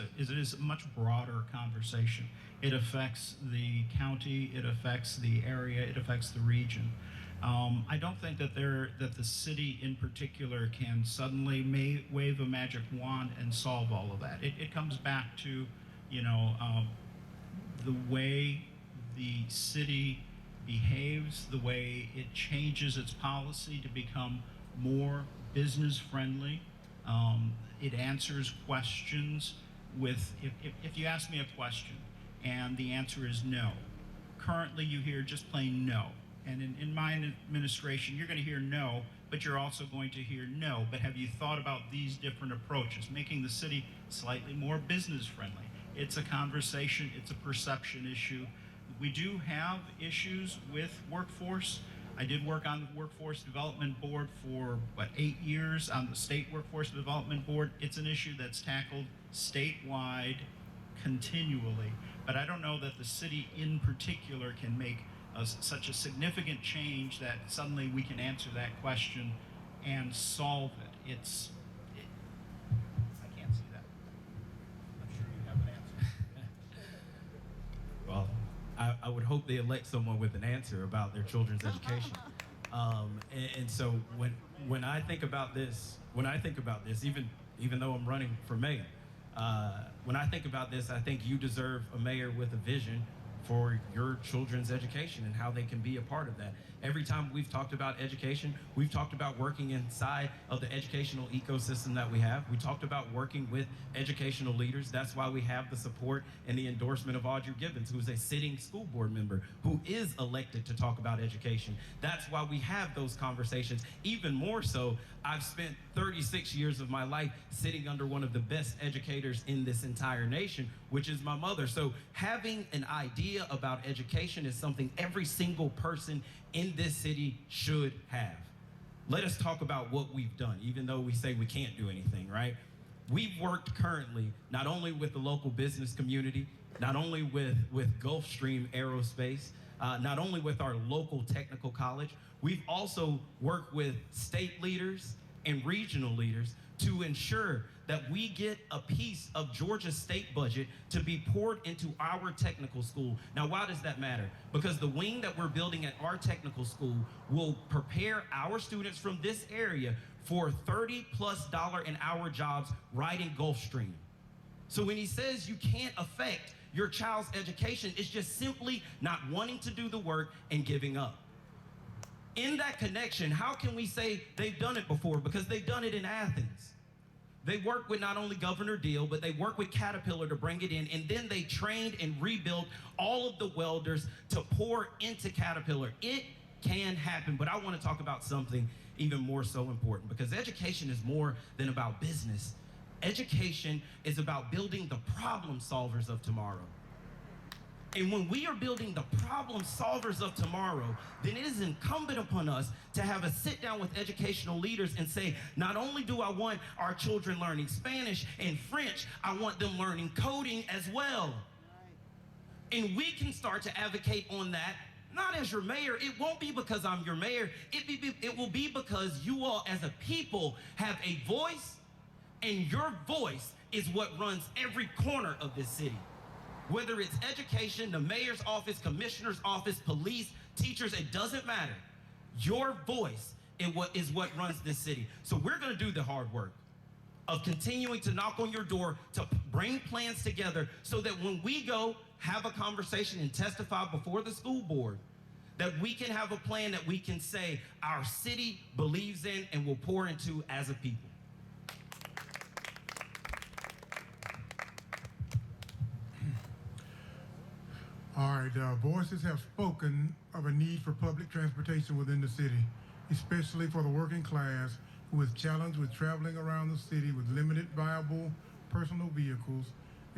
a much broader conversation. It affects the county, it affects the area, it affects the region. I don't think that the city in particular can suddenly wave a magic wand and solve all of that. It comes back to, the way the city behaves, the way it changes its policy to become more business friendly. It answers questions with, if you ask me a question and the answer is no, currently you hear just plain no. And in my administration, you're going to hear no, but you're also going to hear no. But have you thought about these different approaches, making the city slightly more business friendly? It's a conversation, it's a perception issue. We do have issues with workforce. I did work on the Workforce Development Board for, 8 years on the State Workforce Development Board. It's an issue that's tackled statewide continually, but I don't know that the city in particular can make such a significant change that suddenly we can answer that question and solve it. I can't see that. I'm sure you have an answer. Well, I would hope they elect someone with an answer about their children's education. And so when I think about this, even though I'm running for mayor, when I think about this, I think you deserve a mayor with a vision for your children's education and how they can be a part of that. Every time we've talked about education, we've talked about working inside of the educational ecosystem that we have. We talked about working with educational leaders. That's why we have the support and the endorsement of Audrey Gibbons, who's a sitting school board member who is elected to talk about education. That's why we have those conversations. Even more so, I've spent 36 years of my life sitting under one of the best educators in this entire nation, which is my mother. So having an idea about education is something every single person in this city should have. Let us talk about what we've done, even though we say we can't do anything, right? We've worked currently not only with the local business community, not only with Gulfstream Aerospace, not only with our local technical college, we've also worked with state leaders and regional leaders to ensure that we get a piece of Georgia's state budget to be poured into our technical school. Now, why does that matter? Because the wing that we're building at our technical school will prepare our students from this area for $30+ an hour jobs riding Gulfstream. So when he says you can't affect your child's education, it's just simply not wanting to do the work and giving up. In that connection, how can we say they've done it before? Because they've done it in Athens. They worked with not only Governor Deal, but they worked with Caterpillar to bring it in, and then they trained and rebuilt all of the welders to pour into Caterpillar. It can happen, but I want to talk about something even more so important, because education is more than about business. Education is about building the problem solvers of tomorrow. And when we are building the problem solvers of tomorrow, then it is incumbent upon us to have a sit down with educational leaders and say, not only do I want our children learning Spanish and French, I want them learning coding as well. And we can start to advocate on that, not as your mayor. It won't be because I'm your mayor. It will be because you all as a people have a voice, and your voice is what runs every corner of this city. Whether it's education, the mayor's office, commissioner's office, police, teachers, it doesn't matter. Your voice is what runs this city. So we're gonna do the hard work of continuing to knock on your door, to bring plans together so that when we go have a conversation and testify before the school board, that we can have a plan that we can say our city believes in and will pour into as a people. All right, voices have spoken of a need for public transportation within the city, especially for the working class who is challenged with traveling around the city with limited viable personal vehicles,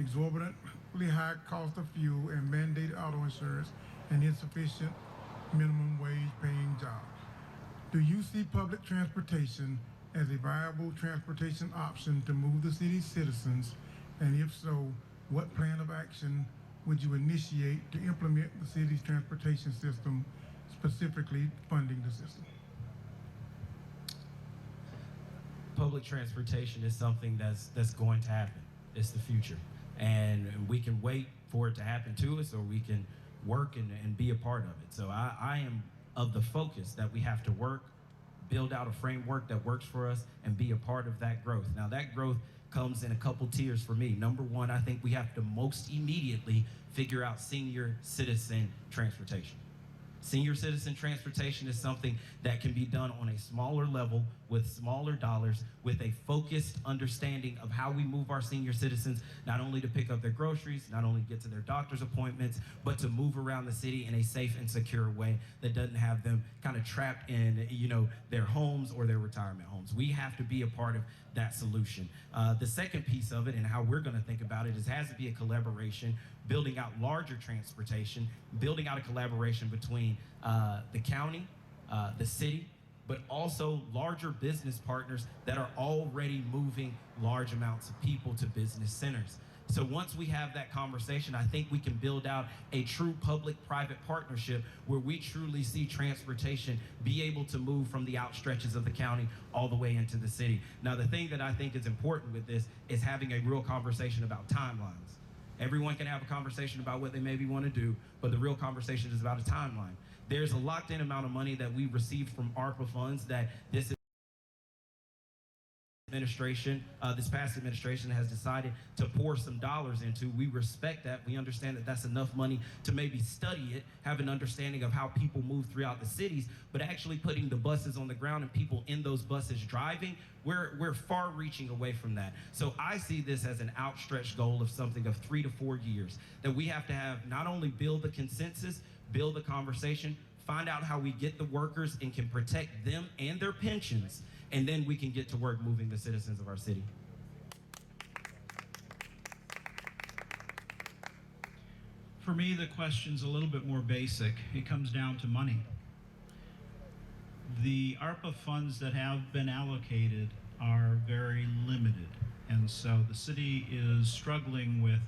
exorbitantly high cost of fuel and mandated auto insurance, and insufficient minimum wage paying jobs. Do you see public transportation as a viable transportation option to move the city's citizens? And if so, what plan of action would you initiate to implement the city's transportation system, specifically funding the system? Public transportation is something that's going to happen. It's the future. And we can wait for it to happen to us, or we can work and be a part of it. So I am of the focus that we have to work, build out a framework that works for us, and be a part of that growth. Now that growth comes in a couple tiers for me. Number one, I think we have to most immediately figure out senior citizen transportation. Senior citizen transportation is something that can be done on a smaller level with smaller dollars, with a focused understanding of how we move our senior citizens, not only to pick up their groceries, not only get to their doctor's appointments, but to move around the city in a safe and secure way that doesn't have them kind of trapped in, their homes or their retirement homes. We have to be a part of that solution. The second piece of it, and how we're going to think about it, is has to be a collaboration, building out larger transportation, building out a collaboration between the county, the city, but also larger business partners that are already moving large amounts of people to business centers. So once we have that conversation, I think we can build out a true public-private partnership where we truly see transportation be able to move from the outstretches of the county all the way into the city. Now, the thing that I think is important with this is having a real conversation about timelines. Everyone can have a conversation about what they maybe want to do, but the real conversation is about a timeline. There's a locked-in amount of money that we received from ARPA funds that this administration, this past administration has decided to pour some dollars into. We respect that. We understand that that's enough money to maybe study it, have an understanding of how people move throughout the cities, but actually putting the buses on the ground and people in those buses driving, we're far reaching away from that. So I see this as an outstretched goal of something of 3 to 4 years, that we have to have not only build the consensus, build the conversation, find out how we get the workers and can protect them and their pensions, and then we can get to work moving the citizens of our city. For me, the question's a little bit more basic. It comes down to money. The ARPA funds that have been allocated are very limited, and so the city is struggling with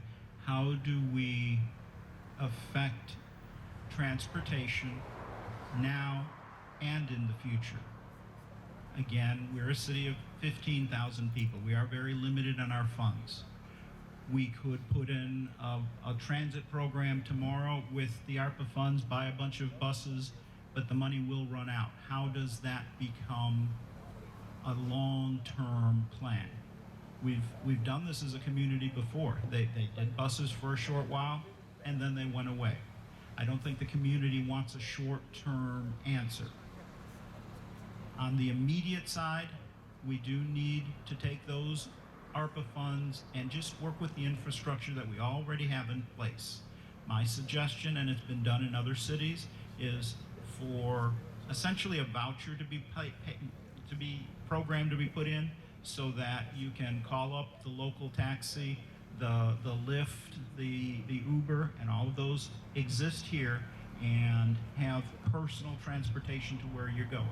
how do we affect transportation now and in the future. Again, we're a city of 15,000 people. We are very limited on our funds. We could put in a transit program tomorrow with the ARPA funds, buy a bunch of buses, but the money will run out. How does that become a long-term plan? We've done this as a community before. They did buses for a short while, and then they went away. I don't think the community wants a short-term answer. On the immediate side, we do need to take those ARPA funds and just work with the infrastructure that we already have in place. My suggestion, and it's been done in other cities, is for essentially a voucher to be programmed to be put in, so that you can call up the local taxi, the Lyft, the Uber, and all of those exist here, and have personal transportation to where you're going.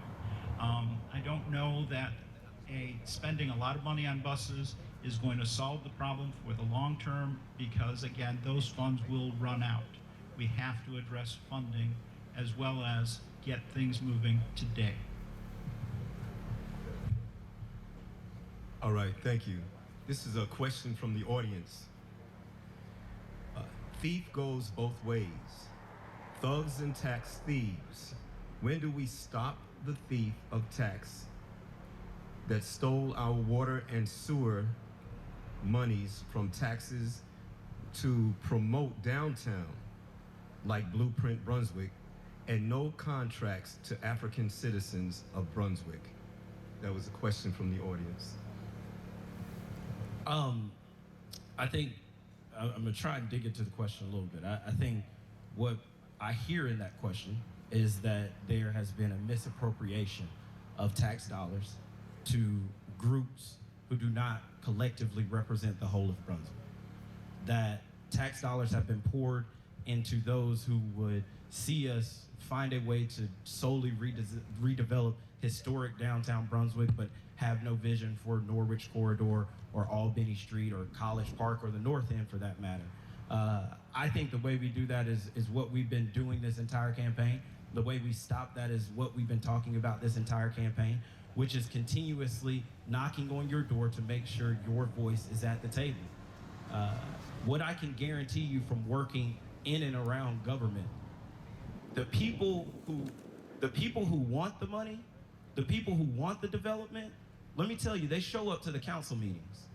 I don't know that spending a lot of money on buses is going to solve the problem for the long term, because again, those funds will run out. We have to address funding as well as get things moving today. All right, thank you. This is a question from the audience. Thief goes both ways. Thugs and tax thieves. When do we stop the thief of tax that stole our water and sewer monies from taxes to promote downtown, like Blueprint Brunswick, and no contracts to African citizens of Brunswick? That was a question from the audience. I think I'm gonna try and dig into the question a little bit. I think what I hear in that question is that there has been a misappropriation of tax dollars to groups who do not collectively represent the whole of Brunswick. That tax dollars have been poured into those who would see us find a way to solely redevelop historic downtown Brunswick, but have no vision for Norwich Corridor or Albany Street or College Park or the North End for that matter. I think the way we do that is what we've been doing this entire campaign. The way we stop that is what we've been talking about this entire campaign, which is continuously knocking on your door to make sure your voice is at the table. What I can guarantee you from working in and around government, the people who want the money, the people who want the development, let me tell you, they show up to the council meetings.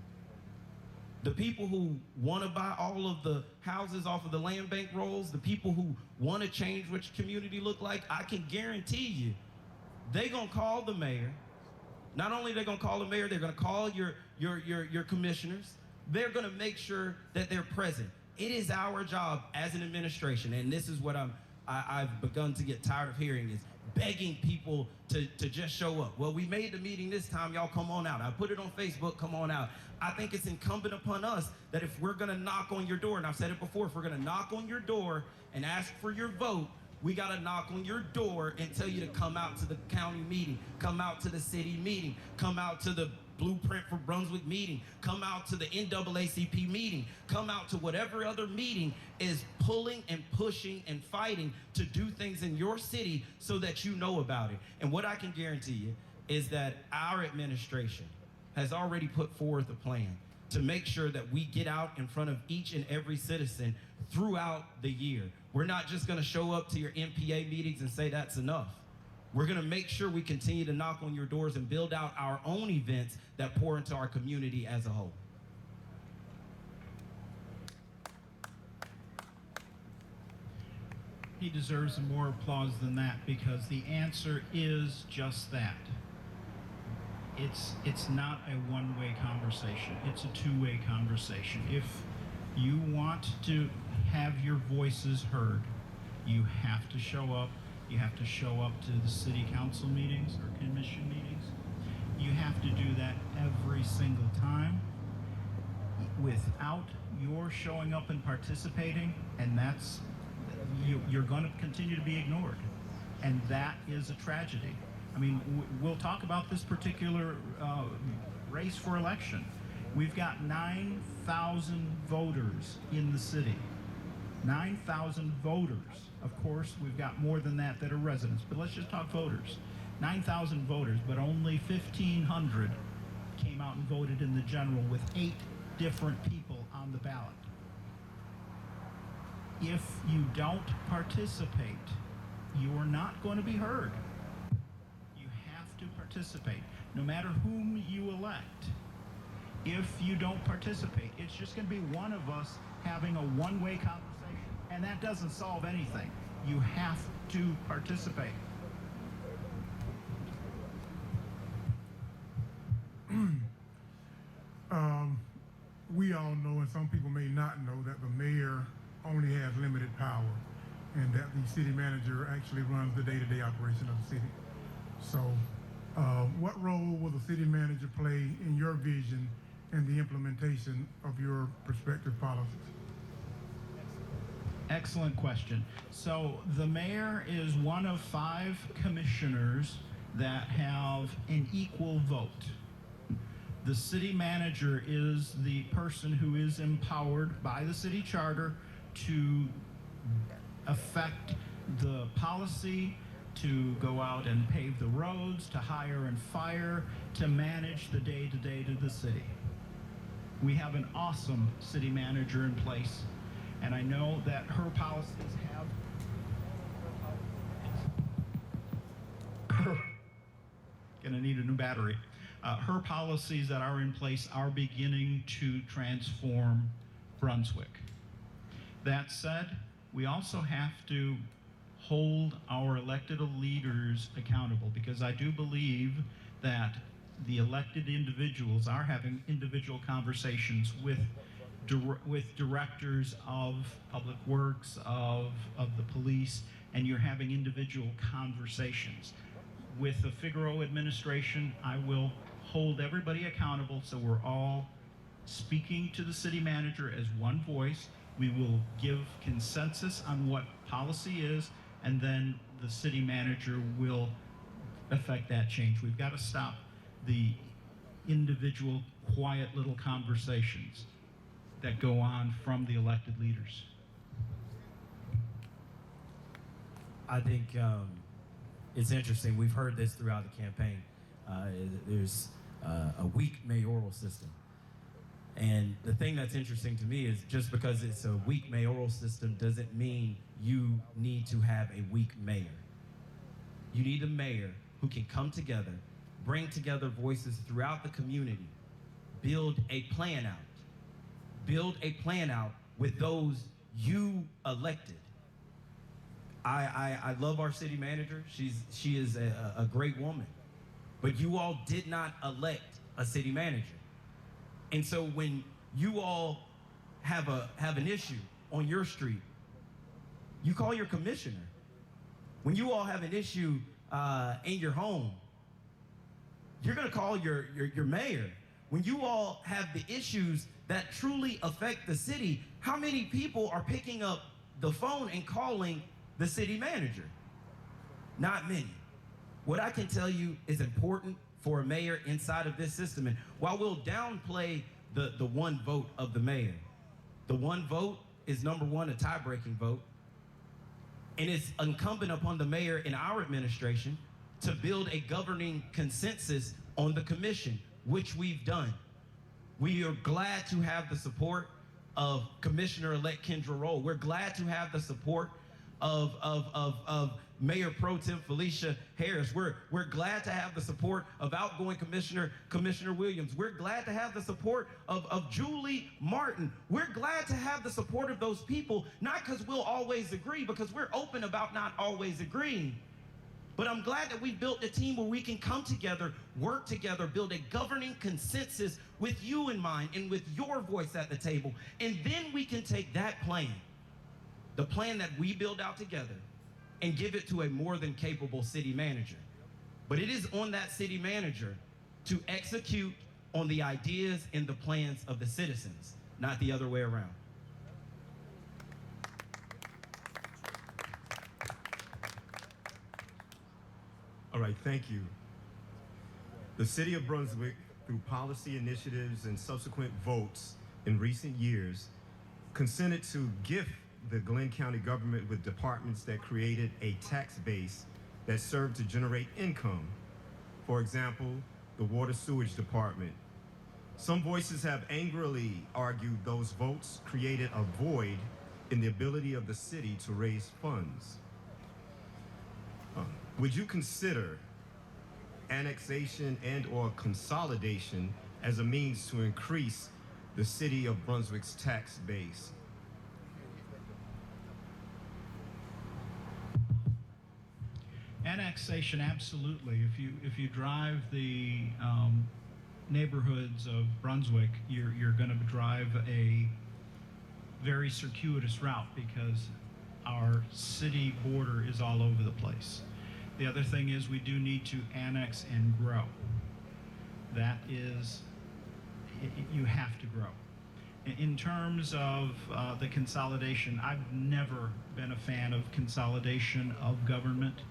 The people who want to buy all of the houses off of the land bank rolls, the people who want to change what your community look like, I can guarantee you, they gonna call the mayor. Not only they're gonna call the mayor, they're gonna call your commissioners. They're gonna make sure that they're present. It is our job as an administration, and this is what I've begun to get tired of hearing, is begging people to just show up. Well, we made the meeting this time, y'all come on out. I put it on Facebook, come on out. I think it's incumbent upon us that if we're gonna knock on your door, and I've said it before, if we're gonna knock on your door and ask for your vote, we gotta knock on your door and tell you to come out to the county meeting, come out to the city meeting, come out to the Blueprint for Brunswick meeting, come out to the NAACP meeting, come out to whatever other meeting is pulling and pushing and fighting to do things in your city so that you know about it. And what I can guarantee you is that our administration has already put forth a plan to make sure that we get out in front of each and every citizen throughout the year. We're not just gonna show up to your MPA meetings and say that's enough. We're going to make sure we continue to knock on your doors and build out our own events that pour into our community as a whole. He deserves more applause than that, because the answer is just that. It's not a one-way conversation. It's a two-way conversation. If you want to have your voices heard, you have to show up. You have to show up to the city council meetings or commission meetings. You have to do that every single time. Without your showing up and participating, and you're going to continue to be ignored. And that is a tragedy. I mean, we'll talk about this particular race for election. We've got 9,000 voters in the city. 9,000 voters. Of course, we've got more than that are residents, but let's just talk voters. 9,000 voters, but only 1,500 came out and voted in the general with 8 different people on the ballot. If you don't participate, you are not going to be heard. You have to participate, no matter whom you elect. If you don't participate, it's just going to be one of us having a one-way conversation, and that doesn't solve anything. You have to participate. We all know, and some people may not know, that the mayor only has limited power, and that the city manager actually runs the day-to-day operation of the city. So what role will the city manager play in your vision and the implementation of your prospective policies? Excellent question. So the mayor is one of 5 commissioners that have an equal vote. The city manager is the person who is empowered by the city charter to affect the policy, to go out and pave the roads, to hire and fire, to manage the day-to-day to the city. We have an awesome city manager in place, and I know that her policies have... Gonna need a new battery. Her policies that are in place are beginning to transform Brunswick. That said, we also have to hold our elected leaders accountable, because I do believe that the elected individuals are having individual conversations with directors of public works, of the police, and you're having individual conversations. With the Figueroa administration, I will hold everybody accountable, so we're all speaking to the city manager as one voice. We will give consensus on what policy is, and then the city manager will affect that change. We've got to stop the individual quiet little conversations that go on from the elected leaders. I think it's interesting. We've heard this throughout the campaign. There's a weak mayoral system. And the thing that's interesting to me is, just because it's a weak mayoral system doesn't mean you need to have a weak mayor. You need a mayor who can come together, bring together voices throughout the community, build a plan out. Build a plan out with those you elected. I love our city manager. She is a great woman. But you all did not elect a city manager. And so when you all have an issue on your street, you call your commissioner. When you all have an issue in your home, you're gonna call your mayor. When you all have the issues that truly affect the city, how many people are picking up the phone and calling the city manager? Not many. What I can tell you is important for a mayor inside of this system. And while we'll downplay the one vote of the mayor, the one vote is, number one, a tie-breaking vote. And it's incumbent upon the mayor in our administration to build a governing consensus on the commission, which we've done. We are glad to have the support of Commissioner-elect Kendra Roll. We're glad to have the support of Mayor Pro Tem Felicia Harris. We're glad to have the support of outgoing Commissioner Williams. We're glad to have the support of Julie Martin. We're glad to have the support of those people, not because we'll always agree, because we're open about not always agreeing. But I'm glad that we built a team where we can come together, work together, build a governing consensus with you in mind and with your voice at the table. And then we can take that plan, the plan that we build out together, and give it to a more than capable city manager. But it is on that city manager to execute on the ideas and the plans of the citizens, not the other way around. All right, thank you. The City of Brunswick, through policy initiatives and subsequent votes in recent years, consented to gift the Glenn County government with departments that created a tax base that served to generate income. For example, the Water Sewage Department. Some voices have angrily argued those votes created a void in the ability of the city to raise funds. Would you consider annexation and/or consolidation as a means to increase the City of Brunswick's tax base? Annexation, absolutely. If you drive the neighborhoods of Brunswick, you're going to drive a very circuitous route because our city border is all over the place. The other thing is we do need to annex and grow. That is, you have to grow. In terms of the consolidation, I've never been a fan of consolidation of government.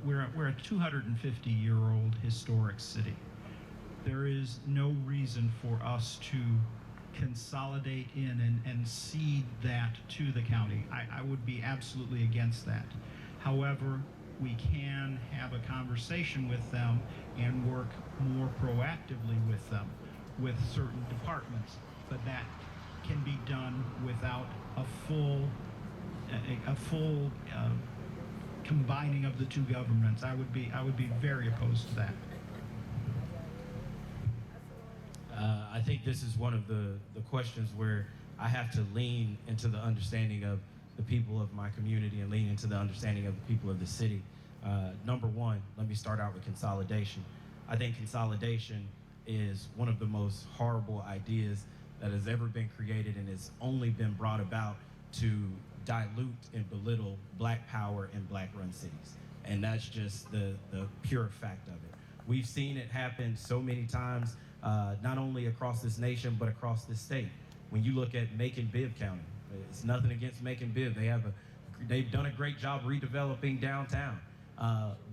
We're a 250-year-old historic city. There is no reason for us to consolidate in and cede that to the county. I would be absolutely against that. However, we can have a conversation with them and work more proactively with them with certain departments, but that can be done without a full combining of the two governments. I would be very opposed to that. I think this is one of the questions where I have to lean into the understanding of the people of my community and lean into the understanding of the people of the city. Number one, let me start out with consolidation. I think consolidation is one of the most horrible ideas that has ever been created, and it's only been brought about to dilute and belittle Black power in Black-run cities. And that's just the pure fact of it. We've seen it happen so many times, not only across this nation, but across this state. When you look at Macon-Bibb County, it's nothing against Macon-Bibb. They've done a great job redeveloping downtown.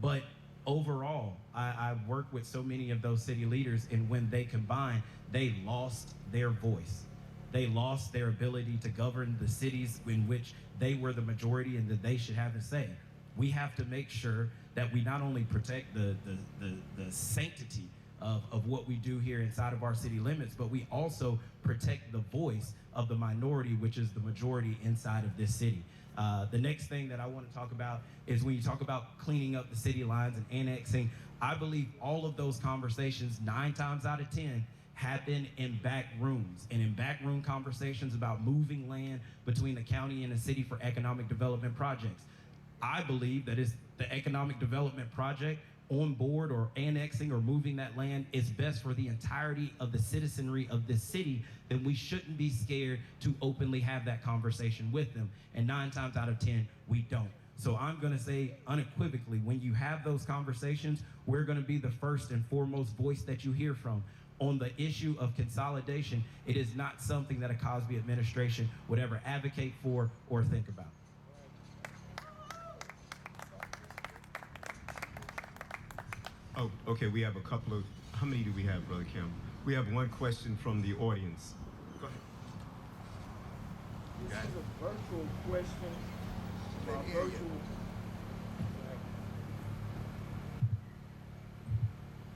But overall, I work with so many of those city leaders, and when they combine, they lost their voice. They lost their ability to govern the cities in which they were the majority and that they should have a say. We have to make sure that we not only protect the sanctity of what we do here inside of our city limits, but we also protect the voice of the minority, which is the majority inside of this city. The next thing that I want to talk about is when you talk about cleaning up the city lines and annexing, I believe all of those conversations, 9 times out of 10, happen in back rooms and in backroom conversations about moving land between the county and the city for economic development projects. I believe that it's the economic development project on board or annexing or moving that land is best for the entirety of the citizenry of this city, then we shouldn't be scared to openly have that conversation with them. And 9 times out of 10, we don't. So I'm gonna say unequivocally, when you have those conversations, we're gonna be the first and foremost voice that you hear from. On the issue of consolidation, it is not something that a Cosby administration would ever advocate for or think about. Oh, okay, we have a couple of, how many do we have, Brother Kim? We have one question from the audience. Go ahead. This is a virtual question.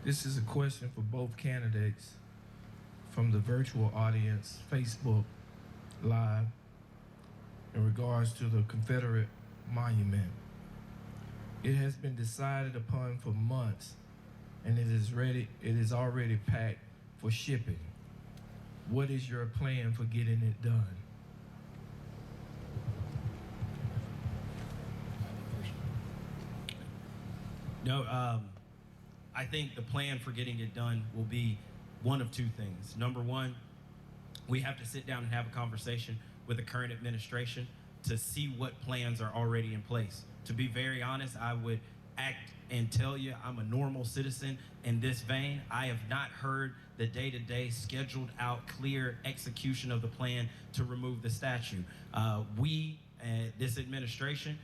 This is a question for both candidates from the virtual audience, Facebook Live, in regards to the Confederate Monument. It has been decided upon for months, and it is ready. It is already packed for shipping. What is your plan for getting it done? No, I think the plan for getting it done will be one of two things. Number one, we have to sit down and have a conversation with the current administration to see what plans are already in place. To be very honest, I would act and tell you I'm a normal citizen in this vein. I have not heard the day-to-day scheduled out clear execution of the plan to remove the statue. This administration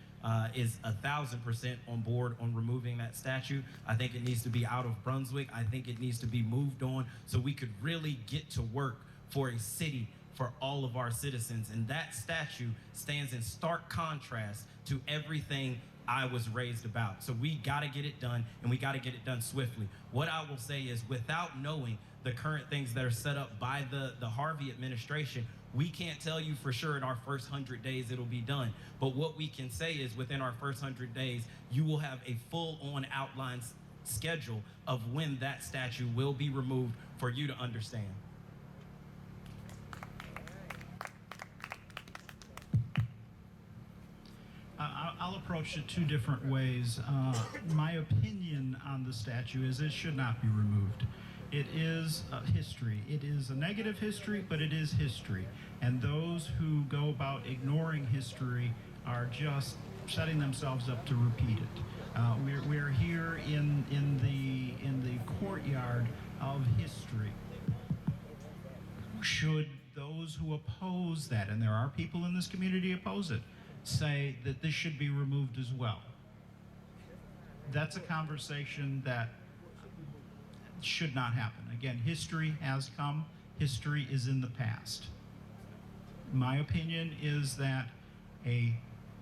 is 1,000% on board on removing that statue. I think it needs to be out of Brunswick. I think it needs to be moved on so we could really get to work for a city for all of our citizens. And that statue stands in stark contrast to everything I was raised about. So we gotta get it done, and we gotta get it done swiftly. What I will say is, without knowing the current things that are set up by the Harvey administration, we can't tell you for sure in our first 100 days it'll be done. But what we can say is within our first 100 days, you will have a full-on outline schedule of when that statue will be removed for you to understand. I'll approach it two different ways. My opinion on the statue is it should not be removed. It is history. It is a negative history, but it is history. And those who go about ignoring history are just setting themselves up to repeat it. We're here in the courtyard of history. Should those who oppose that, and there are people in this community oppose it, say that this should be removed as well? That's a conversation that should not happen. Again, history has come, history is in the past. My opinion is that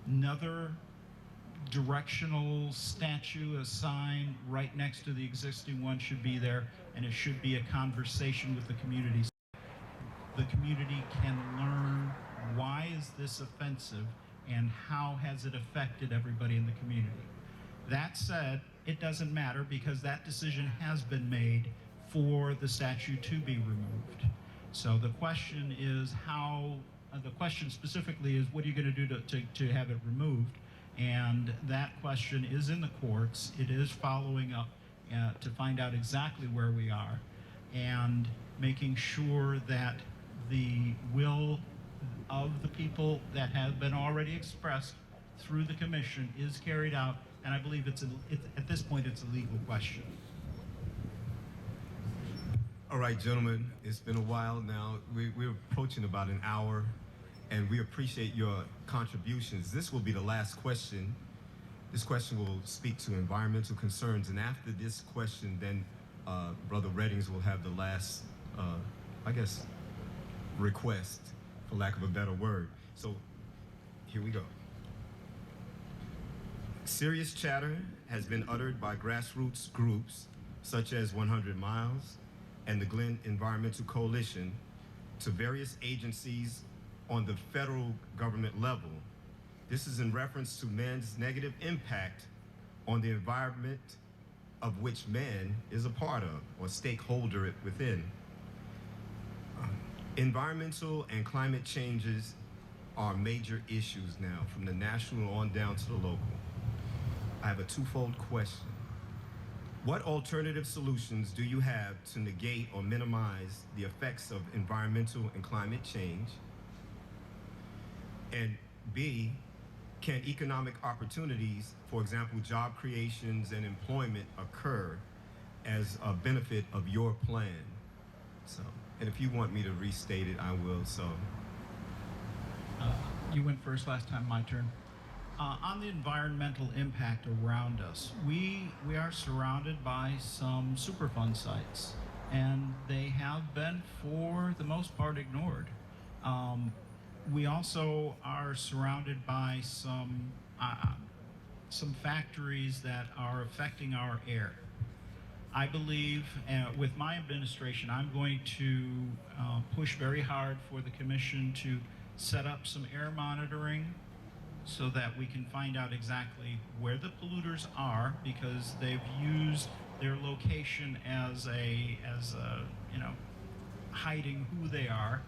another directional statue, a sign right next to the existing one should be there, and it should be a conversation with the community. The community can learn why is this offensive and how has it affected everybody in the community. That said, it doesn't matter because that decision has been made for the statue to be removed. So the question is the question specifically is, what are you going to do to have it removed? And that question is in the courts. It is following up to find out exactly where we are and making sure that the will of the people that have been already expressed through the commission is carried out, and I believe at this point it's a legal question. All right, gentlemen, it's been a while now. We're approaching about an hour, and we appreciate your contributions. This will be the last question. This question will speak to environmental concerns, and after this question, then Brother Reddings will have the last, I guess, request, for lack of a better word. So here we go. Serious chatter has been uttered by grassroots groups such as 100 Miles and the Glen Environmental Coalition to various agencies on the federal government level. This is in reference to man's negative impact on the environment of which man is a part of or stakeholder within. Environmental and climate changes are major issues now, from the national on down to the local. I have a twofold question. What alternative solutions do you have to negate or minimize the effects of environmental and climate change? And B, can economic opportunities, for example, job creations and employment, occur as a benefit of your plan? So, and if you want me to restate it, I will, so. You went first last time, my turn. On the environmental impact around us, we are surrounded by some Superfund sites, and they have been, for the most part, ignored. We also are surrounded by some factories that are affecting our air. I believe with my administration, I'm going to push very hard for the commission to set up some air monitoring so that we can find out exactly where the polluters are, because they've used their location as a hiding who they are.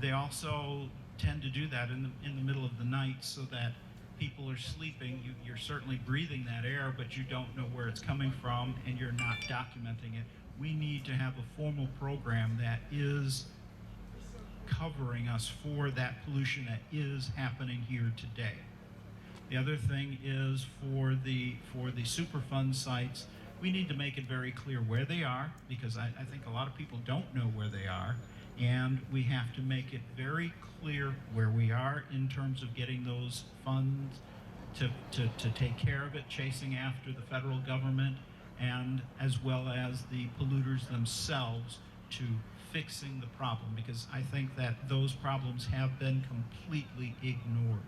They also tend to do that in the middle of the night so that people are sleeping. You're certainly breathing that air, but you don't know where it's coming from and you're not documenting it. We need to have a formal program that is covering us for that pollution that is happening here today. The other thing is for the Superfund sites, we need to make it very clear where they are, because I think a lot of people don't know where they are, and we have to make it very clear where we are in terms of getting those funds to take care of it, chasing after the federal government, and as well as the polluters themselves to fixing the problem, because I think that those problems have been completely ignored.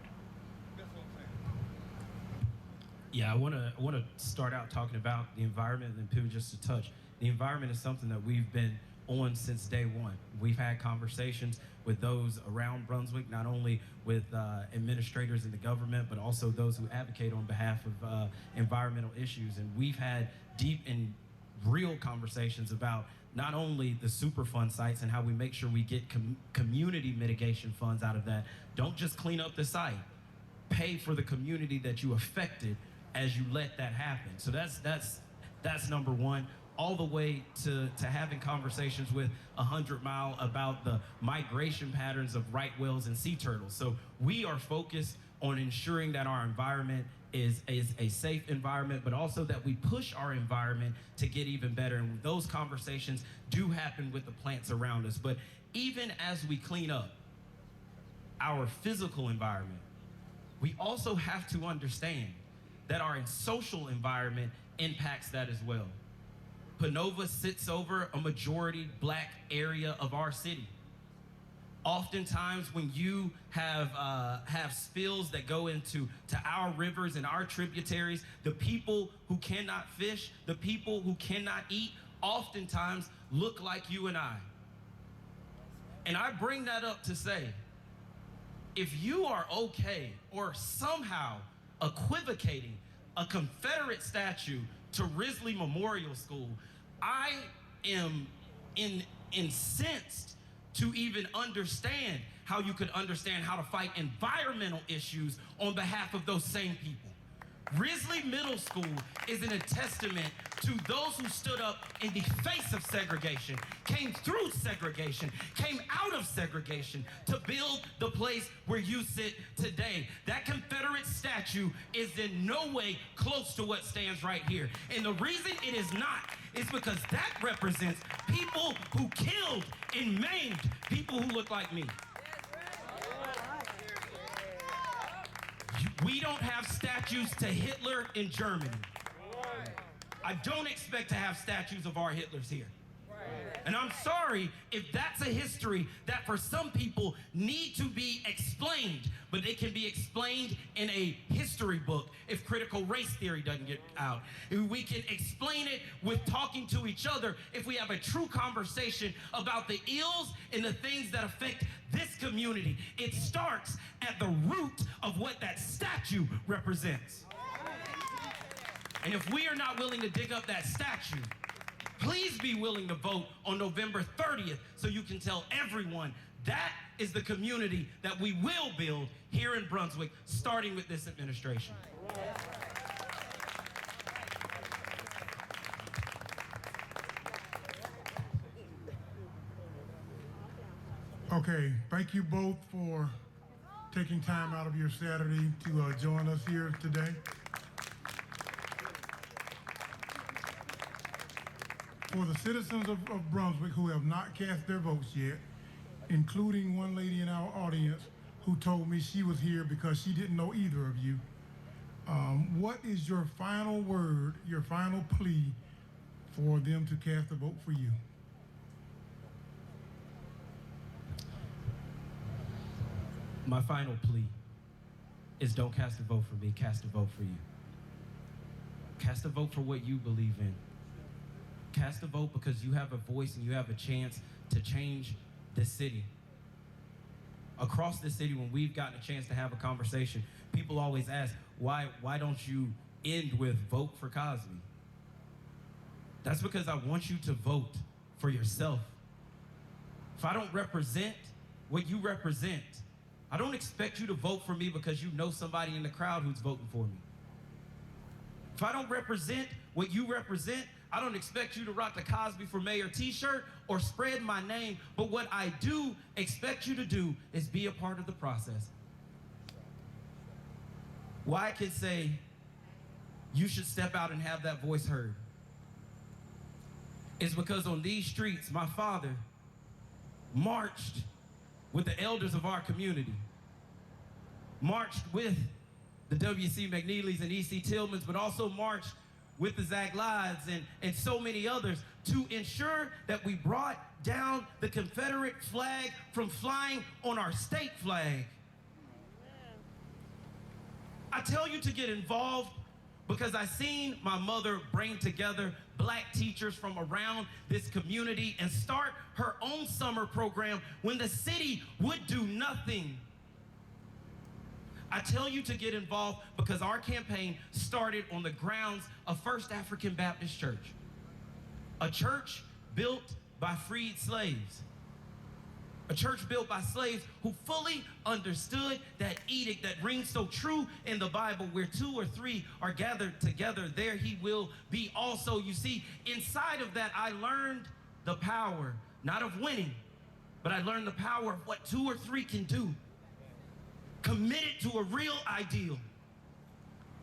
Yeah, I want to start out talking about the environment and then pivot just a touch. The environment is something that we've been on since day one. We've had conversations with those around Brunswick, not only with administrators in the government, but also those who advocate on behalf of environmental issues. And we've had deep and real conversations about not only the Superfund sites and how we make sure we get community mitigation funds out of that. Don't just clean up the site. Pay for the community that you affected as you let that happen. So that's number one. All the way to having conversations with 100 Mile about the migration patterns of right whales and sea turtles. So we are focused on ensuring that our environment is a safe environment, but also that we push our environment to get even better. And those conversations do happen with the plants around us. But even as we clean up our physical environment, we also have to understand that our social environment impacts that as well. Panova sits over a majority black area of our city. Oftentimes when you have spills that go into our rivers and our tributaries, the people who cannot fish, the people who cannot eat, oftentimes look like you and I. And I bring that up to say, if you are okay or somehow equivocating a Confederate statue to Risley Memorial School, I am incensed to even understand how you could understand how to fight environmental issues on behalf of those same people. Risley Middle School is a testament to those who stood up in the face of segregation, came through segregation, came out of segregation to build the place where you sit today. That Confederate statue is in no way close to what stands right here. And the reason it is not is because that represents people who killed and maimed people who look like me. We don't have statues to Hitler in Germany. I don't expect to have statues of our Hitlers here. And I'm sorry if that's a history that for some people need to be explained, but it can be explained in a history book if critical race theory doesn't get out. We can explain it with talking to each other if we have a true conversation about the ills and the things that affect this community. It starts at the root of what that statue represents. And if we are not willing to dig up that statue, please be willing to vote on November 30th so you can tell everyone that is the community that we will build here in Brunswick, starting with this administration. Okay, thank you both for taking time out of your Saturday to join us here today. For the citizens of Brunswick who have not cast their votes yet, including one lady in our audience who told me she was here because she didn't know either of you, what is your final word, your final plea for them to cast a vote for you? My final plea is don't cast a vote for me, cast a vote for you. Cast a vote for what you believe in. Cast a vote because you have a voice and you have a chance to change the city. across the city, when we've gotten a chance to have a conversation, people always ask, why don't you end with vote for Cosby? That's because I want you to vote for yourself. If I don't represent what you represent, I don't expect you to vote for me because you know somebody in the crowd who's voting for me. If I don't represent what you represent, I don't expect you to rock the Cosby for Mayor t-shirt or spread my name, but what I do expect you to do is be a part of the process. Why I can say you should step out and have that voice heard is because on these streets, my father marched with the elders of our community, marched with the W.C. McNeelys and E.C. Tillmans, but also marched with the Zaglides and so many others to ensure that we brought down the Confederate flag from flying on our state flag. I tell you to get involved because I seen my mother bring together black teachers from around this community and start her own summer program when the city would do nothing. I tell you to get involved because our campaign started on the grounds of First African Baptist Church, a church built by freed slaves, a church built by slaves who fully understood that edict that rings so true in the Bible, where 2 or 3 are gathered together, there he will be also. You see, inside of that, I learned the power, not of winning, but I learned the power of what 2 or 3 can do. Committed to a real ideal,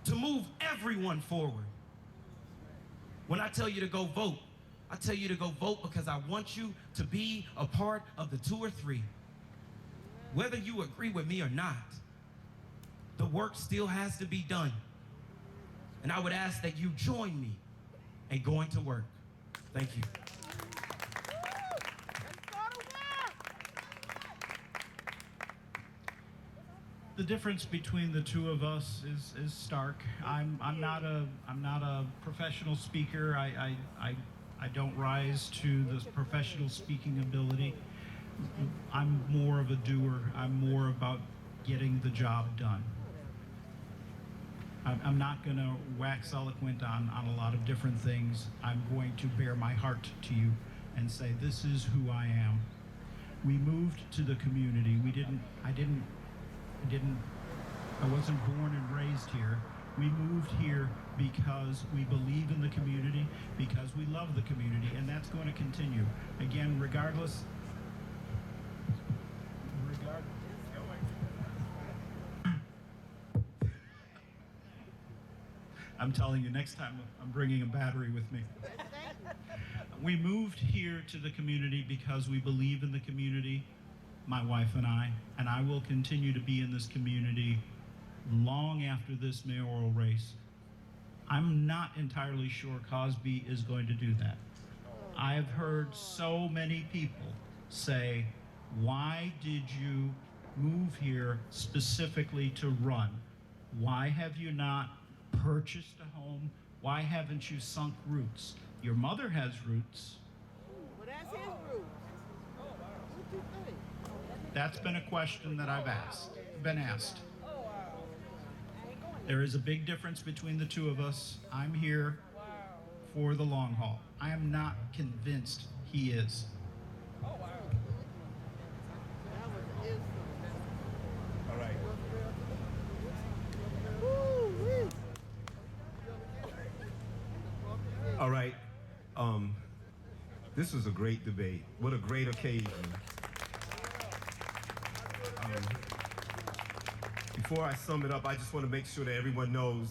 to move everyone forward. When I tell you to go vote, I tell you to go vote because I want you to be a part of the 2 or 3. Whether you agree with me or not, the work still has to be done. And I would ask that you join me in going to work. Thank you. The difference between the two of us is stark. I'm not a professional speaker. I don't rise to this professional speaking ability. I'm more of a doer. I'm more about getting the job done. I'm not going to wax eloquent on a lot of different things. I'm going to bare my heart to you and say, this is who I am. We moved to the community. I wasn't born and raised here. We moved here because we believe in the community, because we love the community, and that's going to continue. Again, regardless. I'm telling you, next time I'm bringing a battery with me. We moved here to the community because we believe in the community, my wife and I will continue to be in this community long after this mayoral race. I'm not entirely sure Cosby is going to do that. I have heard so many people say, why did you move here specifically to run? Why have you not purchased a home? Why haven't you sunk roots? Your mother has roots. Well, that's his roots. What do you think? That's been a question that I've been asked. There is a big difference between the two of us. I'm here for the long haul. I am not convinced he is. That was an insult. All right. Woo-wee. All right. This was a great debate. What a great occasion. Before I sum it up, I just want to make sure that everyone knows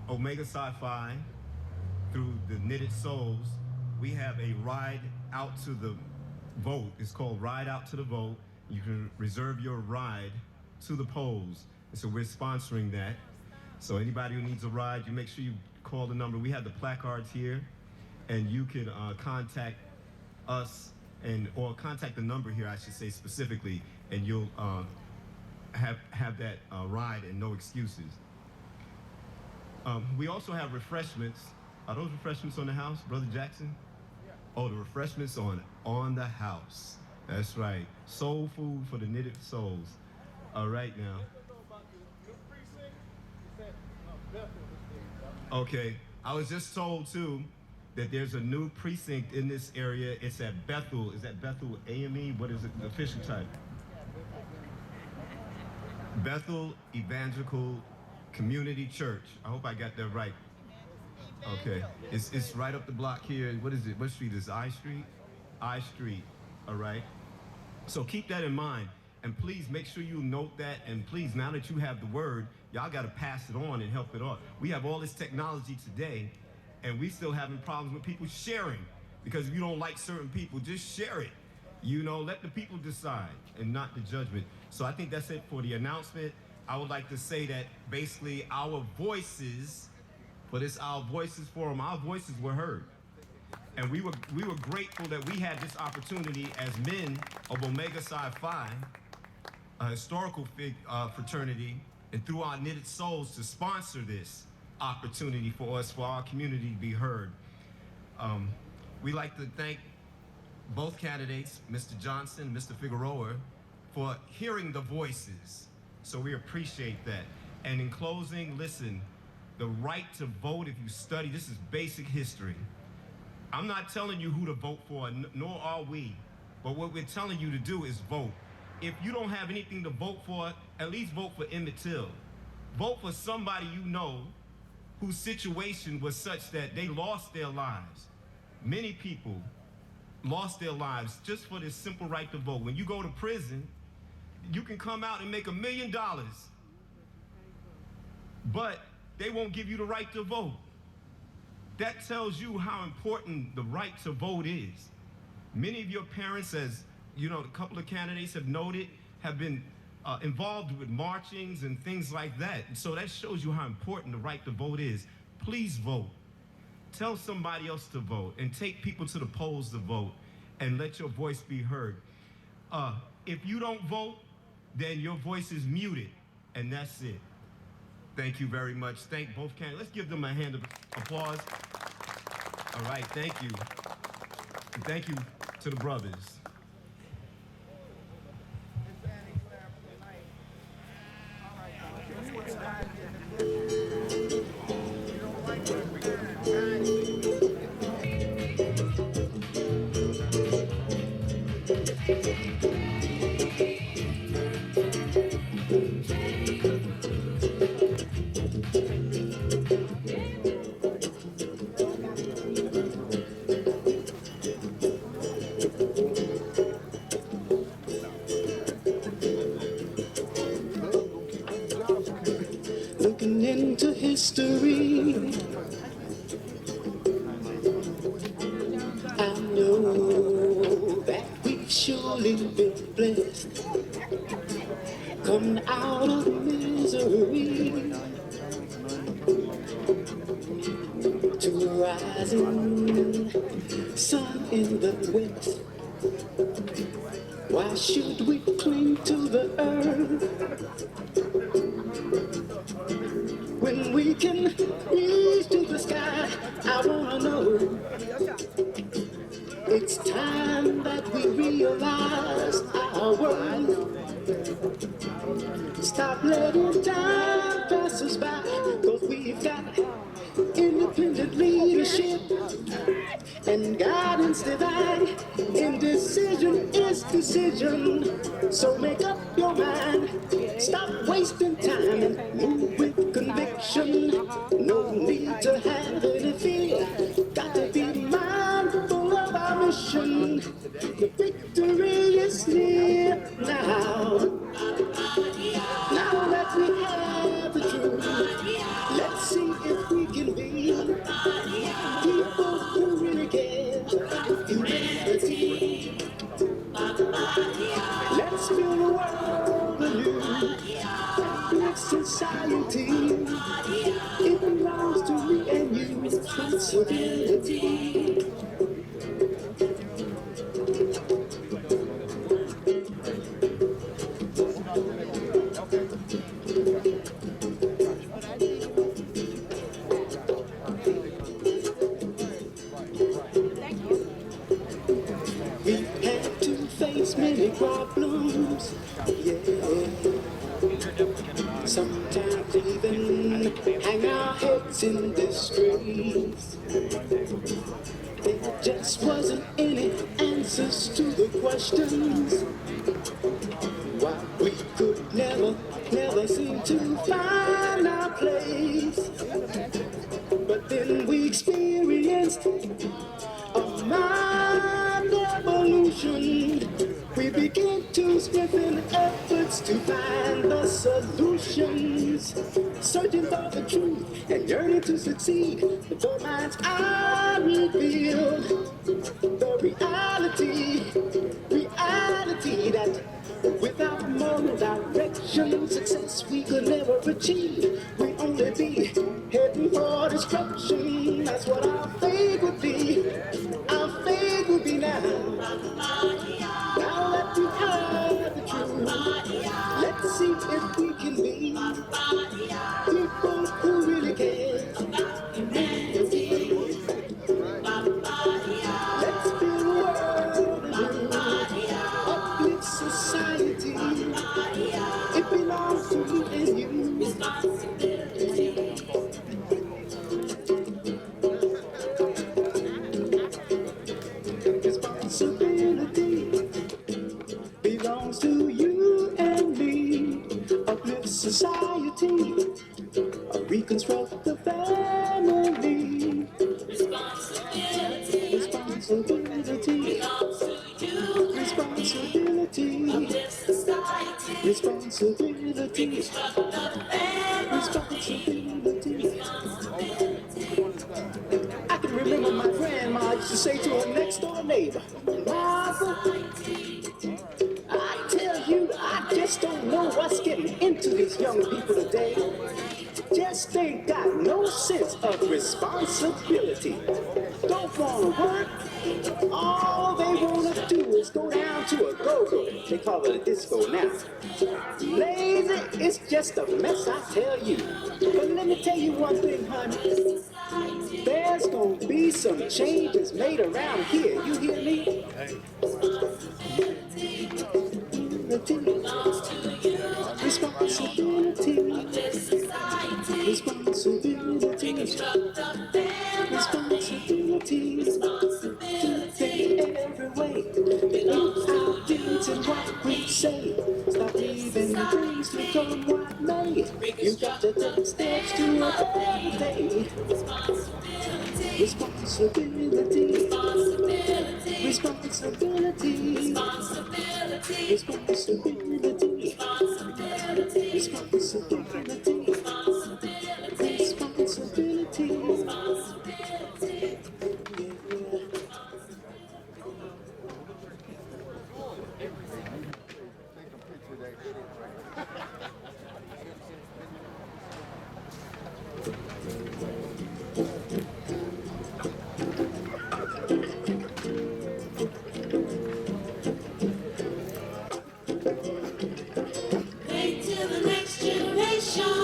Omega Psi-Phi, through the Knitted Souls, we have a ride out to the vote. It's called Ride Out to the Vote. You can reserve your ride to the polls. And so we're sponsoring that. So anybody who needs a ride, you make sure you call the number. We have the placards here, and you can contact us or contact the number here, I should say specifically, and you'll have that ride and no excuses. We also have refreshments. Are those refreshments on the house, Brother Jackson? Oh, the refreshments on the house. That's right. Soul food for the knitted souls. All right now. Okay. I was just told too that there's a new precinct in this area. It's at Bethel. Is that Bethel AME? What is it? The official type? Bethel Evangelical Community Church. I hope I got that right. Okay. It's right up the block here. What is it? What street is it? I Street? I Street. All right. So keep that in mind. And please make sure you note that. And please, now that you have the word, y'all got to pass it on and help it on. We have all this technology today, and we still having problems with people sharing. Because if you don't like certain people, just share it. You know, let the people decide and not the judgment. So I think that's it for the announcement. I would like to say that basically our voices, for this Our Voices Forum, our voices were heard. And we were grateful that we had this opportunity as men of Omega Psi Phi, a historical fraternity, and through our knitted souls to sponsor this opportunity for us, for our community to be heard. We'd like to thank both candidates, Mr. Johnson, Mr. Figueroa, for hearing the voices. So we appreciate that. And in closing, listen, the right to vote, if you study, this is basic history. I'm not telling you who to vote for, nor are we. But what we're telling you to do is vote. If you don't have anything to vote for, at least vote for Emmett Till. Vote for somebody you know whose situation was such that they lost their lives. Many people lost their lives just for this simple right to vote. When you go to prison, you can come out and make $1 million, but they won't give you the right to vote. That tells you how important the right to vote is. Many of your parents, as you know, a couple of candidates have noted, have been involved with marchings and things like that. So that shows you how important the right to vote is. Please vote. Tell somebody else to vote and take people to the polls to vote and let your voice be heard. If you don't vote, then your voice is muted, and that's it. Thank you very much. Thank both candidates. Let's give them a hand of applause. All right, thank you. And thank you to the brothers. Looking into history, I know that we've surely been blessed, coming out of misery to a rising sun in the west. Why should we cling to the earth when we can reach to the sky? I wanna know. It's time that we realize our worth. Stop letting time pass us by, 'cause we've got independent leadership and guidance divine. Indecision is decision. So make up your mind. Stop wasting time and move with conviction. No need to have any fear. Got to be mindful of our mission. The victory is near now. Now that we have the truth, let's see if we can be people who really care with humanity. Let's build a world anew, with society. It belongs to me and you, responsibility. We've had to face Yeah. Sometimes even hang our heads in disgrace. There just wasn't any answers to the questions. Why we could never seem to find our place. But then we experienced a mind evolution. We begin to strengthen efforts to find the solutions. Searching for the truth and yearning to succeed. The mind's eye reveal the reality that without moral direction, success we could never achieve. We'd only be heading for destruction. That's what our fate would be. Our fate would be now. Now that we've heard the truth, let's see if we can be people who really care. Let's build a world anew, uplift society. It belongs to you and you. Responsibility belongs to you and me. Uplift society, reconstruct the family. Responsibility belongs to you. Responsibility. Uplift society. Responsibility. Reconstruct the family. Responsibility. I can remember my grandma used to say to her next door neighbor, Martha, I tell you, I just don't know what's getting into these young people today. Just ain't got no sense of responsibility. Don't want to work. All they want to do is go down to a go-go. They call it a disco now. Lazy, it's just a mess, I tell you. But let me tell you one thing, honey. There's gonna be some changes made around here. You hear me? Responsibility. Responsibility. Responsibility. Every way. In our deeds and what we say. Stop leaving dreams to come what may. You got to take steps to a better day. Responsibility. Responsibility. Responsibility. Responsibility. Wait till the next generation.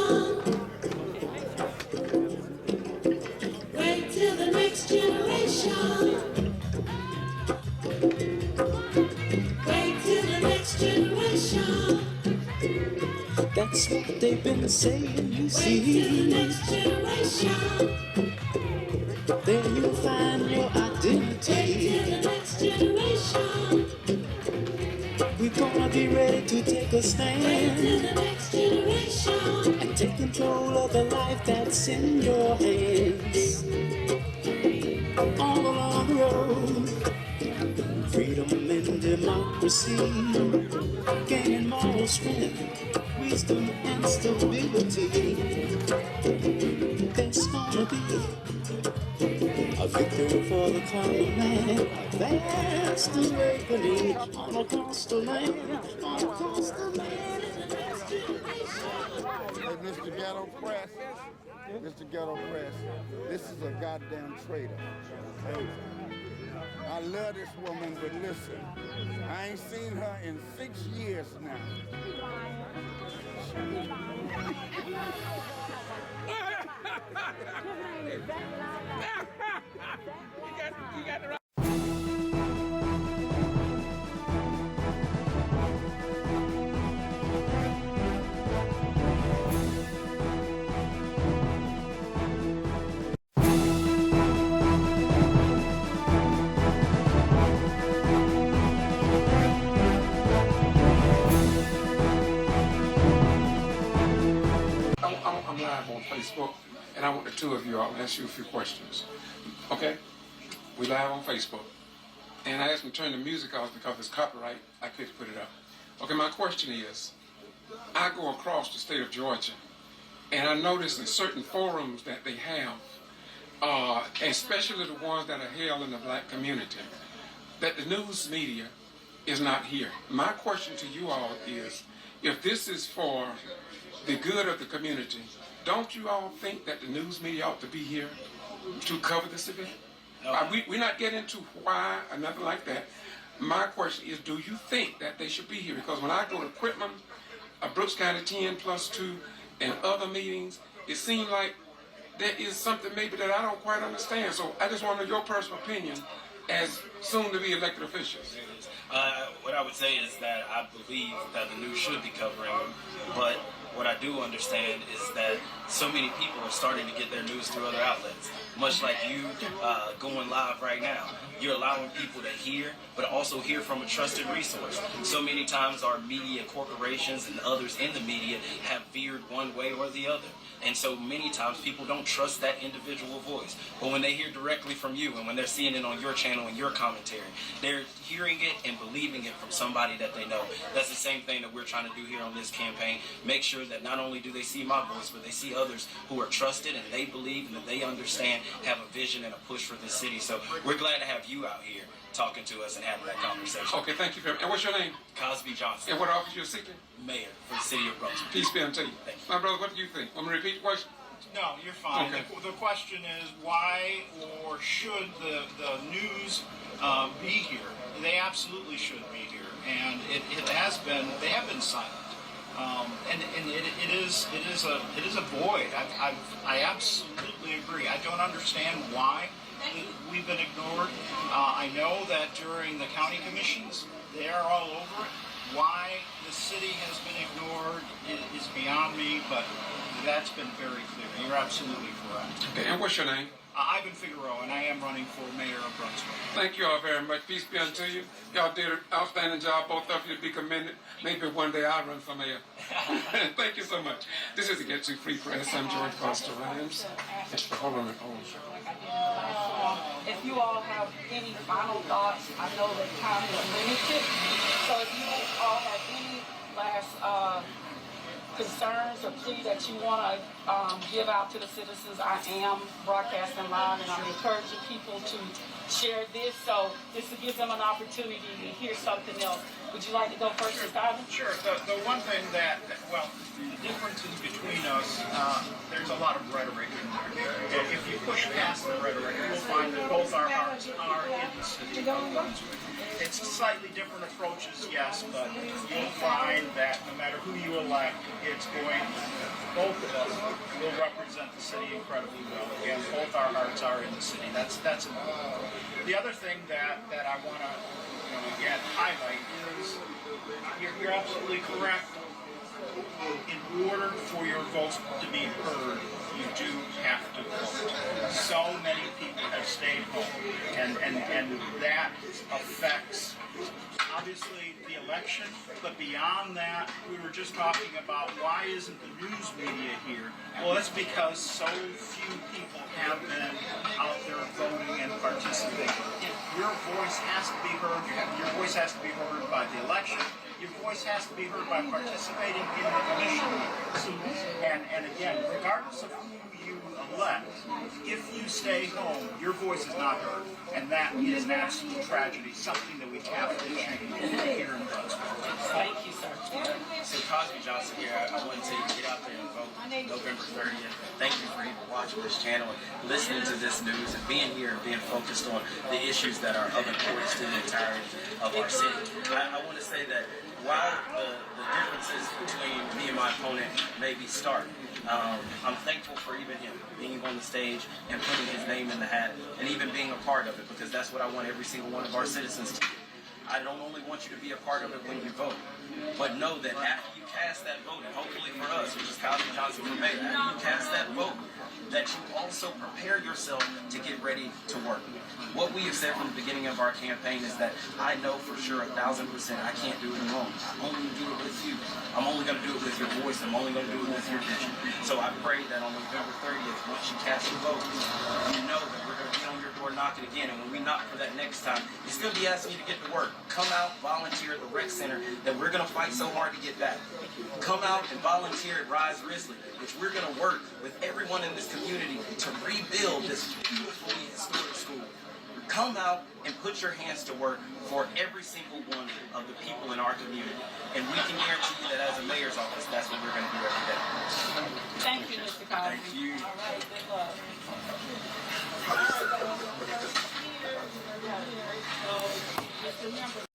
Wait till the next generation. Wait till the next generation. That's what they've been saying, you see. Wait till the next generation. There you'll find your identity. Wait till the next generation. We're gonna be ready to take a Wait stand till the next generation. and take control of the life that's in your hands. All along the road, freedom and democracy, gaining moral strength, wisdom and stability. There's gonna be a victory for the common man, a vast awakening all across the land, all across the land. Hey, Mr. Getto Press, Mr. Getto Press, this is a goddamn traitor. Hey, I love this woman, but listen, I ain't seen her in 6 years now. You got the right. live on Facebook, and I want the two of you all to ask you a few questions. Okay? We live on Facebook. And I asked them to turn the music off because it's copyright. I couldn't put it up. Okay, my question is, I go across the state of Georgia, and I notice in certain forums that they have, especially the ones that are held in the black community, that the news media is not here. My question to you all is, if this is for the good of the community, don't you all think that the news media ought to be here to cover this event? We're not getting into why or nothing like that. My question is, do you think that they should be here? Because when I go to Quitman, Brooks County 10+2, and other meetings, it seems like there is something maybe that I don't quite understand. So I just want to know your personal opinion as soon-to-be elected officials. What I would say is that I believe that the news should be covering them, but what I do understand is that so many people are starting to get their news through other outlets, much like you going live right now. You're allowing people to hear, but also hear from a trusted resource. So many times our media corporations and others in the media have veered one way or the other. And so many times people don't trust that individual voice. But when they hear directly from you and when they're seeing it on your channel and your commentary, they're hearing it and believing it from somebody that they know. That's the same thing that we're trying to do here on this campaign. Make sure that not only do they see my voice, but they see others who are trusted and they believe and that they understand, have a vision and a push for this city. So we're glad to have you out here talking to us and having that conversation. Okay, thank you very much. And what's your name? Cosby Johnson. And what office you're seeking? Mayor for the city of Brunswick. Peace be unto you. Thank you. My brother, what do you think? Want me to repeat the question? No, you're fine. Okay. The question is, why or should the news be here? They absolutely should be here, and it has been. They have been silent, and it is a void. I absolutely agree. I don't understand why we've been ignored. I know that during the county commissions, they are all over it. Why the city has been ignored is beyond me, but that's been very clear. You're absolutely correct. Okay, and what's your name? Ivan Figueroa, and I am running for mayor of Brunswick. Thank you all very much. Peace be unto you. Y'all did an outstanding job, both of you, to be commended. Maybe one day I'll run for mayor. Thank you so much. This is the Get To Free Press. I'm George Foster Rhymes. Hold on. If you all have any final thoughts, I know that time is limited. So if you all have any last concerns or plea that you want to give out to the citizens, I am broadcasting live, and I'm encouraging people to share this, so this will give them an opportunity to hear something else. Would you like to go first, Mr. Ivan? Sure. The one thing the differences between us, there's a lot of rhetoric in there. If you push past the rhetoric, you'll find that both our hearts are in the city of Brunswick. It's slightly different approaches, yes, but you'll find that no matter who you elect, both of us will represent the city incredibly well. Again, both our hearts are in the city. That's important. The other thing that I want to again highlight is you're absolutely correct. In order for your votes to be heard, you do have to vote. So many people have stayed home, and that affects obviously the election, but beyond that, we were just talking about why isn't the news media here? Well, it's because so few people have been out there voting and participating. Your voice has to be heard. Your voice has to be heard by the election. Your voice has to be heard by participating in the commission. And again, regardless of who you elect, if you stay home, your voice is not heard. And that is an absolute tragedy, something that we have to change here in Brunswick. Thank you, sir. So Cosby Johnson here, I wanted to get out there and vote November 30th. Thank you for even watching this channel and listening to this news and being here and being focused on the issues that are of importance to the entirety of our city. I want to say that while the differences between me and my opponent may be stark, I'm thankful for even him being on the stage and putting his name in the hat and even being a part of it, because that's what I want every single one of our citizens to do. I don't only want you to be a part of it when you vote, but know that after you cast that vote, and hopefully for us, which is Cosby Johnson for mayor, after you cast that vote, that you also prepare yourself to get ready to work. What we have said from the beginning of our campaign is that I know for sure 1,000% I can't do it alone. I'm only going to do it with you. I'm only going to do it with your voice. I'm only going to do it with your vision. So I pray that on November 30th, once you cast your vote, you know that we're going to be on your door knocking again. And when we knock for that next time, it's going to be asking you to get to work. Come out, volunteer at the rec center that we're going to fight so hard to get back. Come out and volunteer at Rise Risley, which we're going to work with everyone in this community to rebuild this beautifully historic school. Come out and put your hands to work for every single one of the people in our community. And we can guarantee you that as a mayor's office, that's what we're going to do every day. Thank you, Mr. Cosby. Thank you. All right, good luck. All right, Mr. Member.